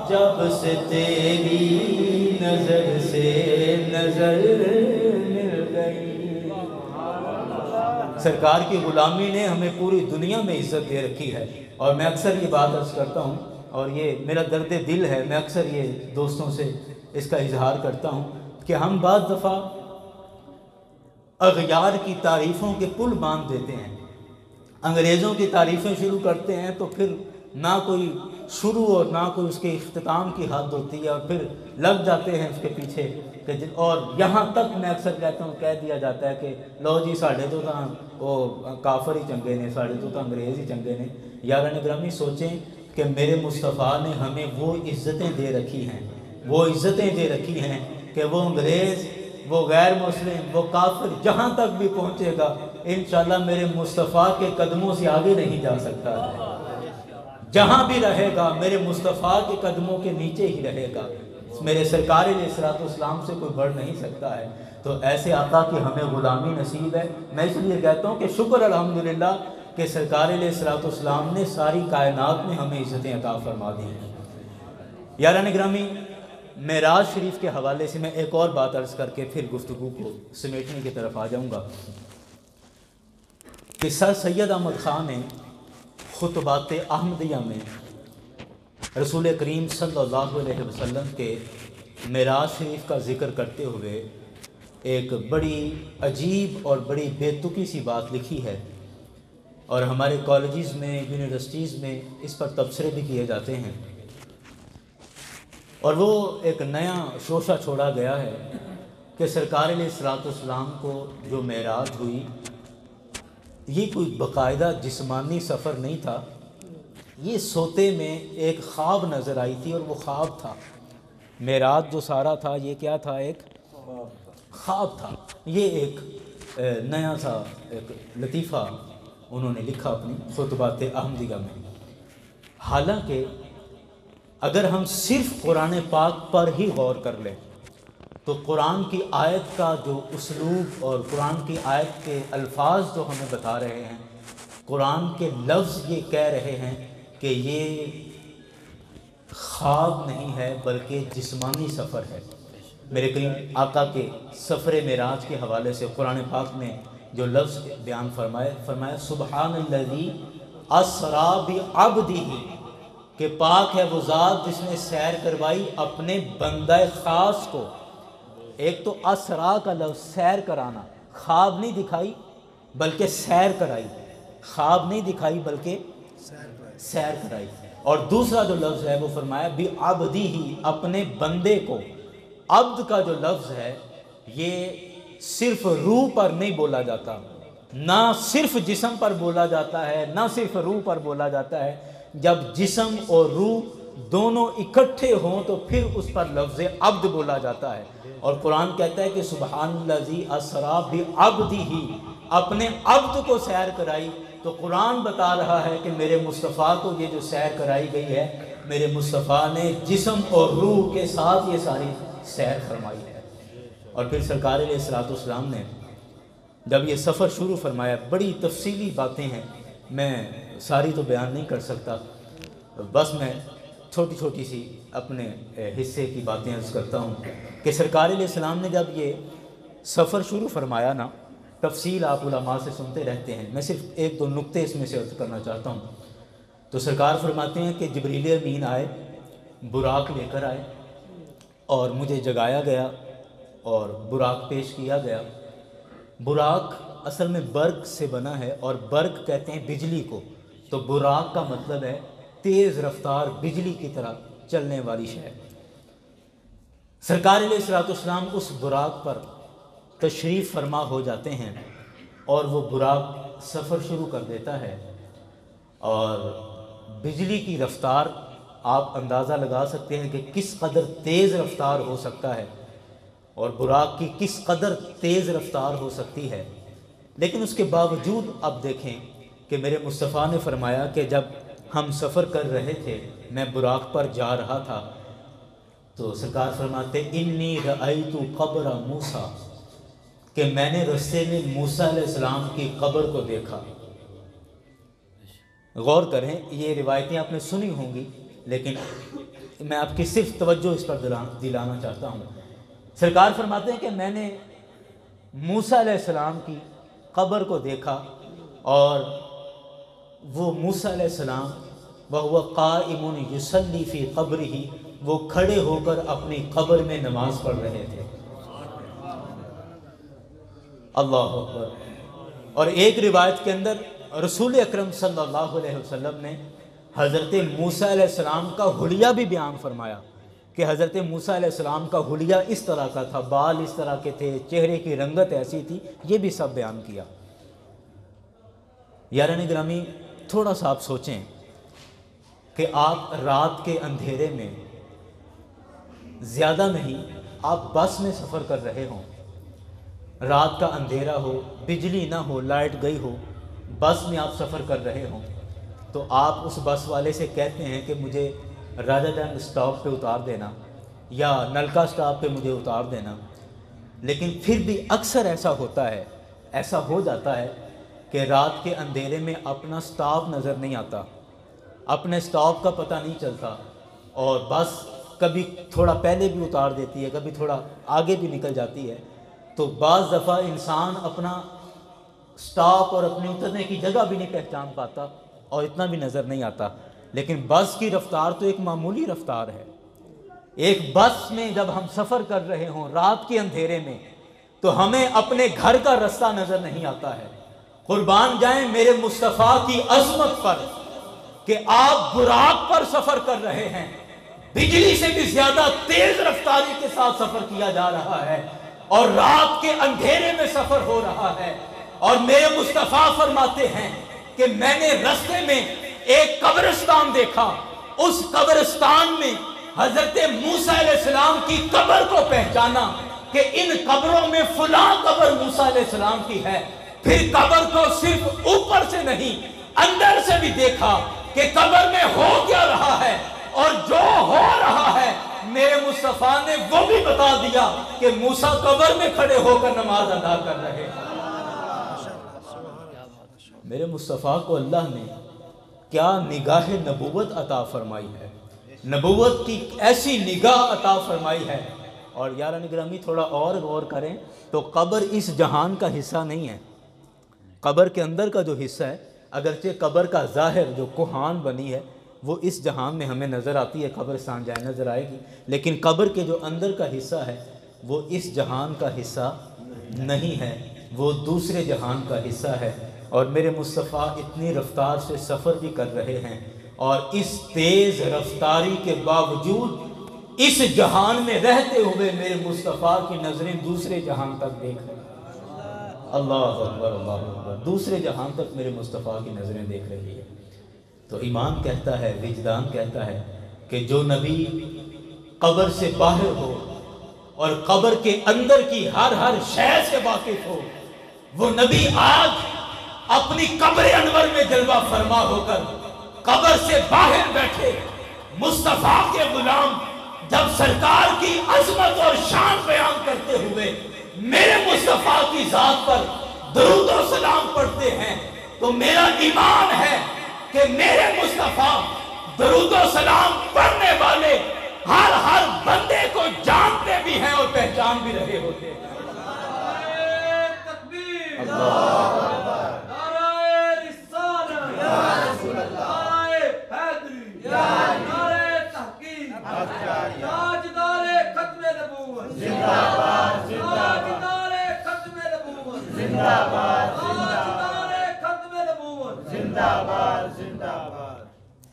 جب سے تیری نظر سے نظر مل گئی۔ سرکار کی غلامی نے ہمیں پوری دنیا میں عزت دے رکھی ہے، اور میں اکثر یہ بات عرض کرتا ہوں، اور یہ میرا درد دل ہے، میں اکثر یہ دوستوں سے اس کا اظہار کرتا ہوں کہ ہم بعض دفعہ اغیار کی تعریفوں کے پل باندھ دیتے ہیں، انگریزوں کی تعریفیں شروع کرتے ہیں تو پھر نہ کوئی شروع اور نہ کوئی اس کے اختتام کی حد ہوتی ہے، اور پھر لگ جاتے ہیں اس کے پیچھے، اور یہاں تک میں اکثر کہتا ہوں، کہہ دیا جاتا ہے کہ لو جی ساڑھے تو وہ کافر ہی چنگے نے، ساڑھے تو انگریز ہی چنگے نے۔ یاران گرامی، سوچیں کہ میرے مصطفیٰ نے ہمیں وہ عزتیں دے رکھی ہیں وہ عزتیں دے رکھی ہیں کہ وہ انگریز، وہ غیر مسلم، وہ کافر جہاں تک بھی پہنچے گا انشاءاللہ میرے مصطفیٰ کے قدموں سے آگے نہیں جا سکتا ہے۔ جہاں بھی رہے گا میرے مصطفیٰ کے قدموں کے نیچے ہی رہے گا، میرے سرکار علیہ الصلوۃ والسلام سے کوئی بڑھ نہیں سکتا ہے۔ تو ایسے آقا کی ہمیں غلامی نصیب ہے۔ میں اس لیے کہتا ہوں کہ شکر الحمدللہ کہ سرکار علیہ الصلوۃ والسلام نے ساری کائنات میں ہمیں عزتیں عطا فرما دی ہیں۔ یاران گرامی، معراج شریف کے حوالے سے میں ایک اور بات عرض کر کے پھر گفتگو کو سمیٹنے کی طرف آ جاؤں گا کہ سر سید احمد خان نے خطبات احمدیہ میں رسول کریم صلی اللہ علیہ وسلم کے معراج شریف کا ذکر کرتے ہوئے ایک بڑی عجیب اور بڑی بے تکی سی بات لکھی ہے، اور ہمارے کالجز میں، یونیورسٹیز میں اس پر تبصرے بھی کیے جاتے ہیں، اور وہ ایک نیا شوشہ چھوڑا گیا ہے کہ سرکار علیہ الصلوۃ والسلام کو جو معراج ہوئی یہ کوئی باقاعدہ جسمانی سفر نہیں تھا، یہ سوتے میں ایک خواب نظر آئی تھی، اور وہ خواب تھا۔ معراج جو سارا تھا یہ کیا تھا؟ ایک خواب تھا۔ یہ ایک نیا سا ایک لطیفہ انہوں نے لکھا اپنی خطبات احمدیہ میں۔ حالانکہ اگر ہم صرف قرآن پاک پر ہی غور کر لیں تو قرآن کی آیت کا جو اسلوب اور قرآن کی آیت کے الفاظ جو ہمیں بتا رہے ہیں، قرآن کے لفظ یہ کہہ رہے ہیں کہ یہ خواب نہیں ہے بلکہ جسمانی سفر ہے۔ میرے کریم آقا کے سفر معراج کے حوالے سے قرآن پاک میں جو لفظ بیان فرمایا سبحان الذی اسری بعبدہ، کہ پاک ہے وہ ذات جس نے سیر کروائی اپنے بندہ خاص کو۔ ایک تو اسرا کا لفظ سیر کرانا، خواب نہیں دکھائی بلکہ سیر کرائی، خواب نہیں دکھائی بلکہ سیر کرائی۔ اور دوسرا جو لفظ ہے وہ فرمایا بعبدہ، اپنے بندے کو۔ عبد کا جو لفظ ہے یہ صرف روح پر نہیں بولا جاتا، نہ صرف جسم پر بولا جاتا ہے، نہ صرف روح پر بولا جاتا ہے۔ جب جسم اور روح دونوں اکٹھے ہوں تو پھر اس پر لفظ عبد بولا جاتا ہے۔ اور قرآن کہتا ہے کہ سبحان الذی اسری بعبدہ، اپنے عبد کو سیر کرائی۔ تو قرآن بتا رہا ہے کہ میرے مصطفیٰ کو یہ جو سیر کرائی گئی ہے، میرے مصطفیٰ نے جسم اور روح کے ساتھ یہ ساری سیر فرمائی ہے۔ اور پھر سرکار علیہ الصلوۃ والسلام نے جب یہ سفر شروع فرمایا، بڑی تفصیلی باتیں ہیں، میں ساری تو بیان نہیں کر سکتا، بس میں چھوٹی چھوٹی سی اپنے حصے کی باتیں عرض کرتا ہوں کہ سرکار علیہ السلام نے جب یہ سفر شروع فرمایا نا، تفصیل آپ علماء سے سنتے رہتے ہیں، میں صرف ایک دو نقطے اس میں سے عرض کرنا چاہتا ہوں۔ تو سرکار فرماتے ہیں کہ جبریل امین آئے، براق لے کر آئے، اور مجھے جگایا گیا اور براق پیش کیا گیا۔ براق اصل میں برق سے بنا ہے، اور برق کہتے ہیں بجلی کو، تو براق کا مطلب ہے تیز رفتار بجلی کی طرح چلنے والی شے۔ سرکار علیہ الصلوۃ والسلام اس براق پر تشریف فرما ہو جاتے ہیں، اور وہ براق سفر شروع کر دیتا ہے، اور بجلی کی رفتار آپ اندازہ لگا سکتے ہیں کہ کس قدر تیز رفتار ہو سکتا ہے، اور براق کی کس قدر تیز رفتار ہو سکتی ہے۔ لیکن اس کے باوجود اب دیکھیں کہ میرے مصطفیٰ نے فرمایا کہ جب ہم سفر کر رہے تھے، میں براق پر جا رہا تھا، تو سرکار فرماتے انی رأیت قبر موسیٰ، کہ میں نے رستے میں موسیٰ علیہ السلام کی قبر کو دیکھا۔ غور کریں، یہ روایتیں آپ نے سنی ہوں گی، لیکن میں آپ کی صرف توجہ اس پر دلانا چاہتا ہوں۔ سرکار فرماتے ہیں کہ میں نے موسیٰ علیہ السلام کی قبر کو دیکھا، اور وہ موسیٰ علیہ السلام وَهُوَ قَائِمٌ يُصَلِّي فِي قَبْرِهِ، وہ کھڑے ہو کر اپنی قبر میں نماز پڑھ رہے تھے۔ اللہ اکبر۔ اور ایک روایت کے اندر رسول اکرم صلی اللہ علیہ وسلم نے حضرت موسیٰ علیہ السلام کا حلیہ بھی بیان فرمایا کہ حضرت موسیٰ علیہ السلام کا حلیہ اس طرح کا تھا، بال اس طرح کے تھے، چہرے کی رنگت ایسی تھی، یہ بھی سب بیان کیا۔ یاران گرامی، تھوڑا سا آپ سوچیں کہ آپ رات کے اندھیرے میں زیادہ نہیں، آپ بس میں سفر کر رہے ہوں، رات کا اندھیرا ہو، بجلی نہ ہو، لائٹ گئی ہو، بس میں آپ سفر کر رہے ہوں، تو آپ اس بس والے سے کہتے ہیں کہ مجھے راجہ گنج اسٹاپ پہ اتار دینا یا نلکا اسٹاپ پہ مجھے اتار دینا، لیکن پھر بھی اکثر ایسا ہوتا ہے، ایسا ہو جاتا ہے کہ رات کے اندھیرے میں اپنا اسٹاپ نظر نہیں آتا، اپنے اسٹاپ کا پتہ نہیں چلتا، اور بس کبھی تھوڑا پہلے بھی اتار دیتی ہے، کبھی تھوڑا آگے بھی نکل جاتی ہے، تو بعض دفعہ انسان اپنا اسٹاپ اور اپنے اترنے کی جگہ بھی نہیں پہچان پاتا اور اتنا بھی نظر نہیں آتا۔ لیکن بس کی رفتار تو ایک معمولی رفتار ہے۔ ایک بس میں جب ہم سفر کر رہے ہوں رات کے اندھیرے میں، تو ہمیں اپنے گھر کا رستہ نظر نہیں آتا ہے۔ قربان جائیں میرے مصطفیٰ کی عظمت پر کہ آپ براق پر سفر کر رہے ہیں، بجلی سے بھی زیادہ تیز رفتاری کے ساتھ سفر کیا جا رہا ہے، اور رات کے اندھیرے میں سفر ہو رہا ہے، اور میرے مصطفیٰ فرماتے ہیں کہ میں نے رستے میں ایک قبرستان دیکھا، اس قبرستان میں حضرت موسیٰ علیہ السلام کی قبر کو پہچانا کہ ان قبروں میں فلاں قبر موسیٰ علیہ السلام کی ہے۔ پھر قبر کو صرف اوپر سے نہیں اندر سے بھی دیکھا کہ قبر میں ہو کیا رہا ہے، اور جو ہو رہا ہے میرے مصطفیٰ نے وہ بھی بتا دیا کہ موسیٰ قبر میں کھڑے ہو کر نماز ادا کر رہے ہیں۔ میرے مصطفیٰ کو اللہ نے کیا نگاہ نبوت عطا فرمائی ہے، نبوت کی ایسی نگاہ عطا فرمائی ہے۔ اور یاران گرامی تھوڑا اور غور کریں تو قبر اس جہان کا حصہ نہیں ہے۔ قبر کے اندر کا جو حصہ ہے، اگرچہ قبر کا ظاہر جو کوہان بنی ہے وہ اس جہان میں ہمیں نظر آتی ہے، قبرستان جائے نظر آئے گی، لیکن قبر کے جو اندر کا حصہ ہے وہ اس جہان کا حصہ نہیں ہے، وہ دوسرے جہان کا حصہ ہے۔ اور میرے مصطفیٰ اتنی رفتار سے سفر بھی کر رہے ہیں، اور اس تیز رفتاری کے باوجود اس جہان میں رہتے ہوئے میرے مصطفیٰ کی نظریں دوسرے جہان تک دیکھ رہی ہیں۔ اللہ اکبر اللہ اکبر، دوسرے جہان تک میرے مصطفیٰ کی نظریں دیکھ رہی ہے۔ تو ایمان کہتا ہے، وجدان کہتا ہے کہ جو نبی قبر سے باہر ہو اور قبر کے اندر کی ہر شے سے واقف ہو، وہ نبی آج اپنی قبر انور میں جلوہ فرما ہو کر قبر سے باہر بیٹھے مصطفیٰ کے غلام جب سرکار کی عظمت اور شان بیان کرتے ہوئے میرے مصطفیٰ کی ذات پر درود و سلام پڑھتے ہیں، تو میرا ایمان ہے کہ میرے مصطفیٰ درود و سلام پڑھنے والے ہر بندے کو جانتے بھی ہیں اور پہچان بھی رہے ہوتے ہیں۔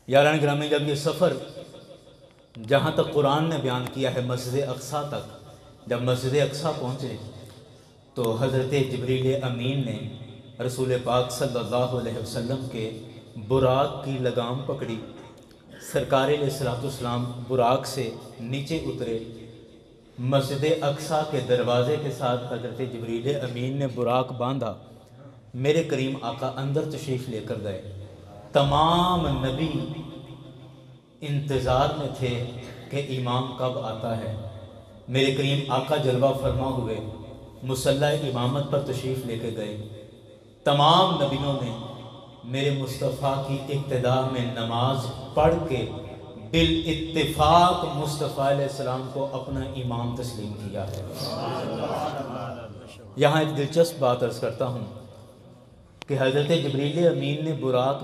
یاران گرامی، جب یہ سفر جہاں تک قرآن نے بیان کیا ہے مسجد اقصیٰ تک، جب مسجد اقصیٰ پہنچے تو حضرت جبریل امین نے رسول پاک صلی اللہ علیہ وسلم کے براق کی لگام پکڑی، سرکار علیہ السلام براق سے نیچے اترے، مسجد اقصیٰ کے دروازے کے ساتھ حضرت جبریل امین نے براق باندھا، میرے کریم آقا اندر تشریف لے کر گئے۔ تمام نبی انتظار میں تھے کہ امام کب آتا ہے۔ میرے کریم آقا جلوہ فرما ہوئے مصلی امامت پر تشریف لے کے گئے۔ تمام نبیوں نے میرے مصطفیٰ کی ابتدا میں نماز پڑھ کے بالاتفاق مصطفیٰ علیہ السلام کو اپنا امام تسلیم کیا ہے۔ یہاں ایک دلچسپ بات عرض کرتا ہوں کہ حضرت جبریل امین نے براق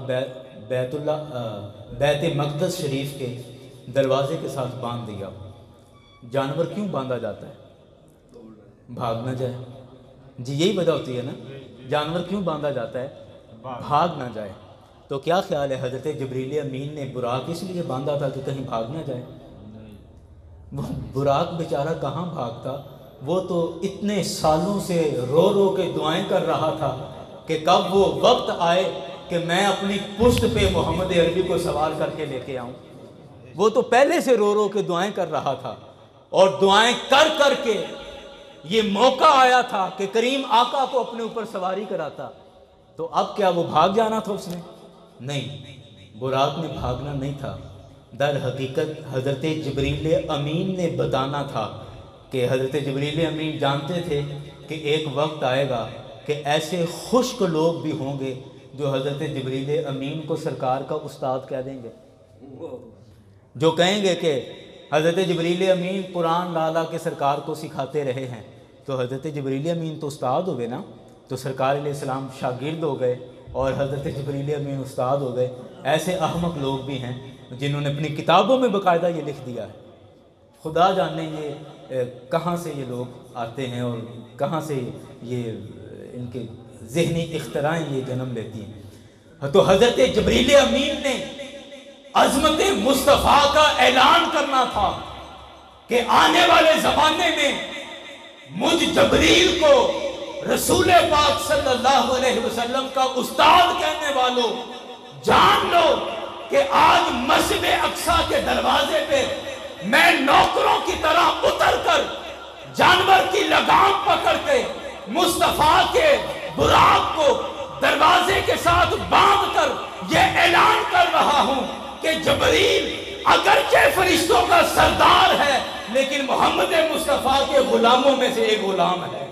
بیت مقدس شریف کے دروازے کے ساتھ باندھ دیا۔ جانور کیوں باندھا جاتا ہے؟ بھاگ نہ جائے۔ جی یہی وجہ ہوتی ہے نا، جانور کیوں باندھا جاتا ہے؟ بھاگ نہ جائے۔ تو کیا خیال ہے حضرت جبریل امین نے براق اس لیے باندھا تھا کہ کہیں بھاگ نہ جائے؟ وہ براق بیچارہ کہاں بھاگتا، وہ تو اتنے سالوں سے رو رو کے دعائیں کر رہا تھا کہ کب وہ وقت آئے کہ میں اپنی پشت پہ محمد عربی کو سوار کر کے لے کے آؤں۔ وہ تو پہلے سے رو رو کے دعائیں کر رہا تھا اور دعائیں کر کر کے یہ موقع آیا تھا کہ کریم آقا کو اپنے اوپر سواری کراتا، تو اب کیا وہ بھاگ جانا تھا اس نے؟ نہیں، براق نے بھاگنا نہیں تھا، در حقیقت حضرت جبریل امین نے بتانا تھا کہ حضرت جبریل امین جانتے تھے کہ ایک وقت آئے گا کہ ایسے خشک لوگ بھی ہوں گے جو حضرت جبریل امین کو سرکار کا استاد کہہ دیں گے، جو کہیں گے کہ حضرت جبریل امین قرآن لالا کے سرکار کو سکھاتے رہے ہیں، تو حضرت جبریل امین تو استاد ہو گئے نا، تو سرکار علیہ السلام شاگرد ہو گئے اور حضرت جبریل امین استاد ہو گئے۔ ایسے احمق لوگ بھی ہیں جنہوں نے اپنی کتابوں میں باقاعدہ یہ لکھ دیا ہے۔ خدا جانے یہ کہاں سے یہ لوگ آتے ہیں اور کہاں سے یہ ان کے ذہنی اختراعیں یہ جنم لیتی ہیں۔ تو حضرت جبریل امین نے عظمت مصطفیٰ کا اعلان کرنا تھا کہ آنے والے زمانے میں مجھ جبریل کو رسول پاک صلی اللہ علیہ وسلم کا استاد کہنے والوں، جان لو کہ آج مسجد اقصیٰ کے دروازے پہ میں نوکروں کی طرح اتر کر جانور کی لگام پکڑ کے مصطفیٰ کے براق کو دروازے کے ساتھ باندھ کر یہ اعلان کر رہا ہوں کہ جبریل اگرچہ فرشتوں کا سردار ہے لیکن محمد مصطفیٰ کے غلاموں میں سے ایک غلام ہے،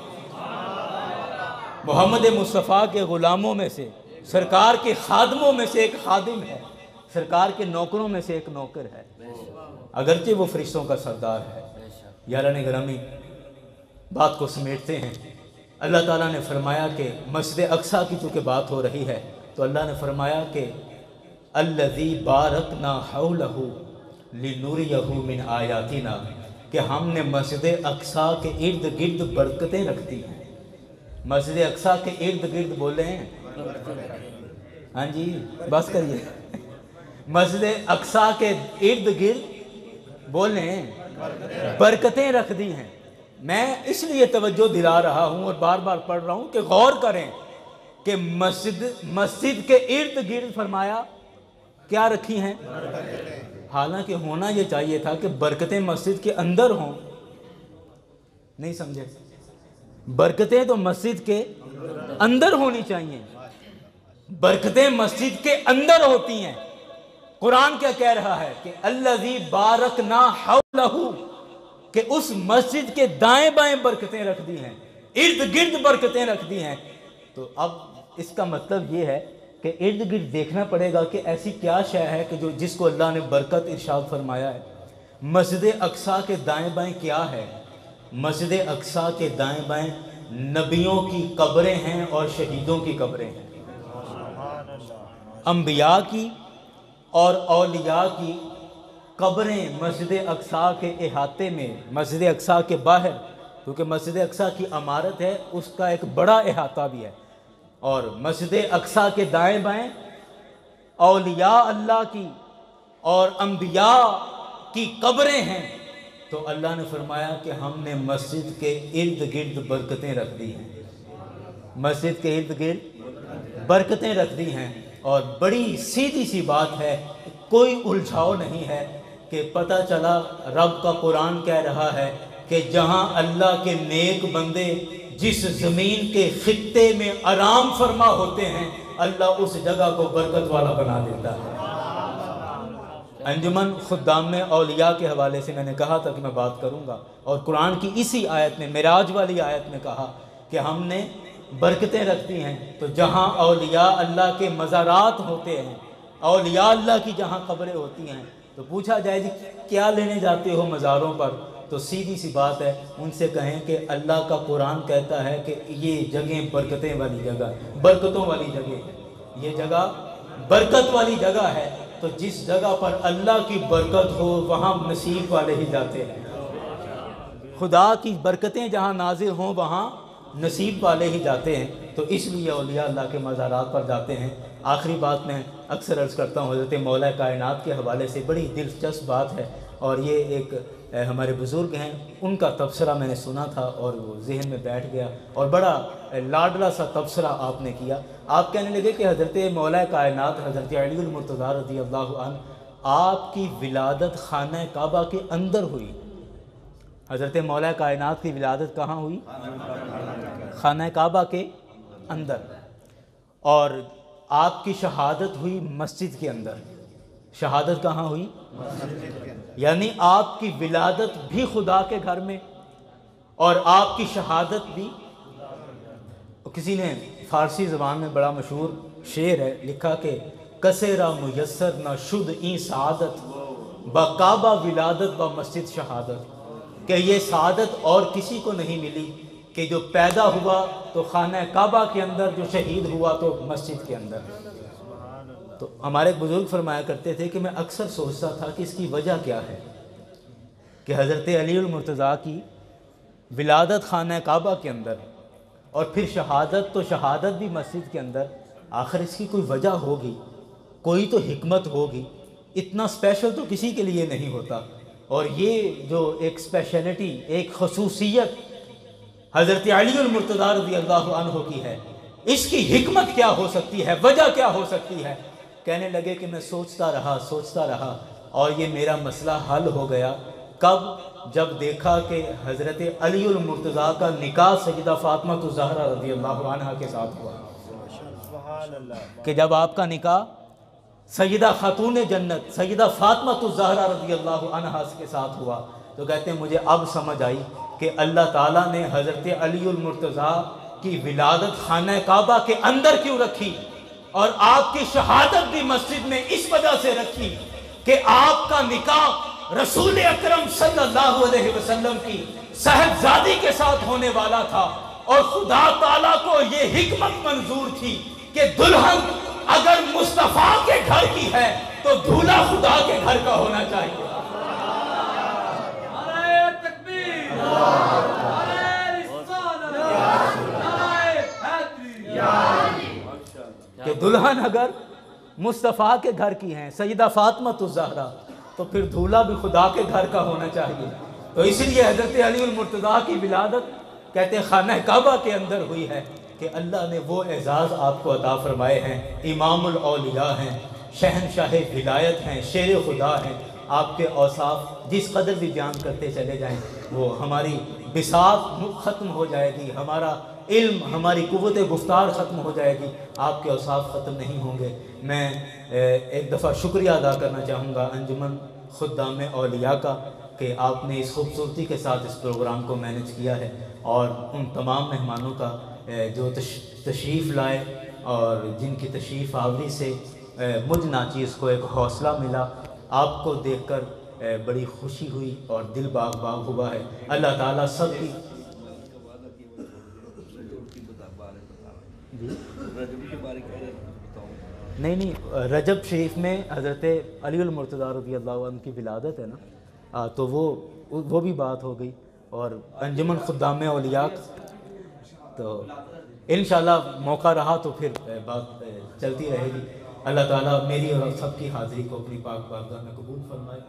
محمد مصطفیٰ کے غلاموں میں سے، سرکار کے خادموں میں سے ایک خادم ہے، سرکار کے نوکروں میں سے ایک نوکر ہے، اگرچہ وہ فرشتوں کا سردار ہے۔ یاران گرامی، بات کو سمیٹتے ہیں۔ اللہ تعالیٰ نے فرمایا کہ مسجد اقصیٰ کی چونکہ بات ہو رہی ہے تو اللہ نے فرمایا کہ الذی بارکنا حولہ لنریہ من آیاتنا، کہ ہم نے مسجد اقصیٰ کے ارد گرد برکتیں رکھ دی ہیں۔ مسجد اقصیٰ کے ارد گرد بولے ہیں، ہاں جی بس کریے، مسجد اقصیٰ کے ارد گرد بولے ہیں برکتیں رکھ دی ہیں۔ میں اس لیے توجہ دلا رہا ہوں اور بار بار پڑھ رہا ہوں کہ غور کریں کہ مسجد کے ارد گرد فرمایا کیا رکھی ہیں؟ حالانکہ ہونا یہ چاہیے تھا کہ برکتیں مسجد کے اندر ہوں، نہیں سمجھے؟ برکتیں تو مسجد کے اندر ہونی چاہیے، برکتیں مسجد کے اندر ہوتی ہیں۔ قرآن کیا کہہ رہا ہے کہ الذی بارکنا حولہ، کہ اس مسجد کے دائیں بائیں برکتیں رکھ دی ہیں، ارد گرد برکتیں رکھ دی ہیں۔ تو اب اس کا مطلب یہ ہے کہ ارد گرد دیکھنا پڑے گا کہ ایسی کیا شے ہے کہ جس کو اللہ نے برکت ارشاد فرمایا ہے۔ مسجد اقصیٰ کے دائیں بائیں کیا ہے؟ مسجد اقصیٰ کے دائیں بائیں نبیوں کی قبریں ہیں اور شہیدوں کی قبریں ہیں، انبیاء کی اور اولیاء کی قبریں مسجد اقصیٰ کے احاطے میں، مسجد اقصیٰ کے باہر، کیونکہ مسجد اقصیٰ کی عمارت ہے اس کا ایک بڑا احاطہ بھی ہے، اور مسجد اقصیٰ کے دائیں بائیں اولیاء اللہ کی اور انبیاء کی قبریں ہیں۔ تو اللہ نے فرمایا کہ ہم نے مسجد کے ارد گرد برکتیں رکھ دی ہیں، مسجد کے ارد گرد برکتیں رکھ دی ہیں۔ اور بڑی سیدھی سی بات ہے، کوئی الجھاؤ نہیں ہے کہ پتہ چلا رب کا قرآن کہہ رہا ہے کہ جہاں اللہ کے نیک بندے جس زمین کے خطے میں آرام فرما ہوتے ہیں اللہ اس جگہ کو برکت والا بنا دیتا ہے۔ انجمن خدام اولیاء کے حوالے سے میں نے کہا تھا کہ میں بات کروں گا، اور قرآن کی اسی آیت میں، معراج والی آیت میں کہا کہ ہم نے برکتیں رکھ دی ہیں۔ تو جہاں اولیاء اللہ کے مزارات ہوتے ہیں، اولیاء اللہ کی جہاں قبریں ہوتی ہیں، تو پوچھا جائے جی کیا لینے جاتے ہو مزاروں پر؟ تو سیدھی سی بات ہے، ان سے کہیں کہ اللہ کا قرآن کہتا ہے کہ یہ جگہ برکتیں والی جگہ، برکتوں والی جگہ ہے، یہ جگہ برکت والی جگہ ہے۔ تو جس جگہ پر اللہ کی برکت ہو وہاں نصیب والے ہی جاتے ہیں، خدا کی برکتیں جہاں نازل ہوں وہاں نصیب والے ہی جاتے ہیں۔ تو اس لیے اولیاء اللہ کے مزارات پر جاتے ہیں۔ آخری بات میں اکثر عرض کرتا ہوں، حضرت مولا کائنات کے حوالے سے بڑی دلچسپ بات ہے، اور یہ ایک ہمارے بزرگ ہیں ان کا تبصرہ میں نے سنا تھا اور وہ ذہن میں بیٹھ گیا، اور بڑا لاڈلا سا تبصرہ آپ نے کیا۔ آپ کہنے لگے کہ حضرت مولا کائنات حضرت علی المرتضیٰ رضی اللہ عنہ، آپ کی ولادت خانہ کعبہ کے اندر ہوئی، حضرت مولا کائنات کی ولادت کہاں ہوئی؟ خانہ کعبہ کے اندر. اور آپ کی شہادت ہوئی مسجد کے اندر. شہادت کہاں ہوئی؟ یعنی آپ کی ولادت بھی خدا کے گھر میں اور آپ کی شہادت بھی. کسی نے فارسی زبان میں بڑا مشہور شعر ہے لکھا کہ کسیرا میسر نہ شد این سعادت با کعبہ ولادت با مسجد شہادت. کہ یہ سعادت اور کسی کو نہیں ملی کہ جو پیدا ہوا تو خانہ کعبہ کے اندر، جو شہید ہوا تو مسجد کے اندر. تو ہمارے ایک بزرگ فرمایا کرتے تھے کہ میں اکثر سوچتا تھا کہ اس کی وجہ کیا ہے کہ حضرت علی المرتضیٰ کی ولادت خانہ کعبہ کے اندر اور پھر شہادت تو شہادت بھی مسجد کے اندر. آخر اس کی کوئی وجہ ہوگی، کوئی تو حکمت ہوگی. اتنا اسپیشل تو کسی کے لیے نہیں ہوتا. اور یہ جو ایک اسپیشلٹی، ایک خصوصیت حضرت علی المرتضیٰ رضی اللہ عنہ کی ہے، اس کی حکمت کیا ہو سکتی ہے، وجہ کیا ہو سکتی ہے؟ کہنے لگے کہ میں سوچتا رہا اور یہ میرا مسئلہ حل ہو گیا. کب؟ جب دیکھا کہ حضرت علی المرتضیٰ کا نکاح سیدہ فاطمہ الزہرا رضی اللہ عنہا کے ساتھ ہوا. کہ جب آپ کا نکاح سیدہ خاتون جنت سیدہ فاطمہ الزہرا رضی اللہ عنہا کے ساتھ ہوا تو کہتے ہیں مجھے اب سمجھ آئی کہ اللہ تعالیٰ نے حضرت علی المرتضیٰ کی ولادت خانہ کعبہ کے اندر کیوں رکھی اور آپ کی شہادت بھی مسجد میں اس وجہ سے رکھی کہ آپ کا نکاح رسول اکرم صلی اللہ علیہ وسلم کی صاحبزادی کے ساتھ ہونے والا تھا. اور خدا تعالیٰ کو یہ حکمت منظور تھی کہ دلہن اگر مصطفیٰ کے گھر کی ہے تو دولہا خدا کے گھر کا ہونا چاہیے. کہ دلہن اگر مصطفیٰ کے گھر کی ہیں سیدہ فاطمہ الزہرا تو پھر دولہا بھی خدا کے گھر کا ہونا چاہیے. تو اس لیے حضرت علی المرتضیٰ کی ولادت کہتے ہیں خانہ کعبہ کے اندر ہوئی ہے کہ اللہ نے وہ اعزاز آپ کو عطا فرمائے ہیں. امام الاولیاء ہیں، شہنشاہ ولایت ہیں، شیر خدا ہیں. آپ کے اوصاف جس قدر بھی بیان کرتے چلے جائیں وہ ہماری بساط ختم ہو جائے گی، ہمارا علم، ہماری قوت گفتار ختم ہو جائے گی، آپ کے اوصاف ختم نہیں ہوں گے. میں ایک دفعہ شکریہ ادا کرنا چاہوں گا انجمن خدام اولیاء کا کہ آپ نے اس خوبصورتی کے ساتھ اس پروگرام کو مینیج کیا ہے. اور ان تمام مہمانوں کا جو تشریف لائے اور جن کی تشریف آوری سے مجھ ناچیز کو ایک حوصلہ ملا. آپ کو دیکھ کر بڑی خوشی ہوئی اور دل باغ باغ ہوا ہے. اللہ تعالیٰ سب کی نہیں رجب شریف میں حضرت علی المرتضیٰ رضی اللہ عنہ کی ولادت ہے نا، تو وہ بھی بات ہو گئی. اور انجمن خدام اولیاء تو انشاءاللہ موقع رہا تو پھر بات چلتی رہے گی. اللہ تعالیٰ میری اور سب کی حاضری کو اپنی پاک بارگاہ میں قبول فرمائے.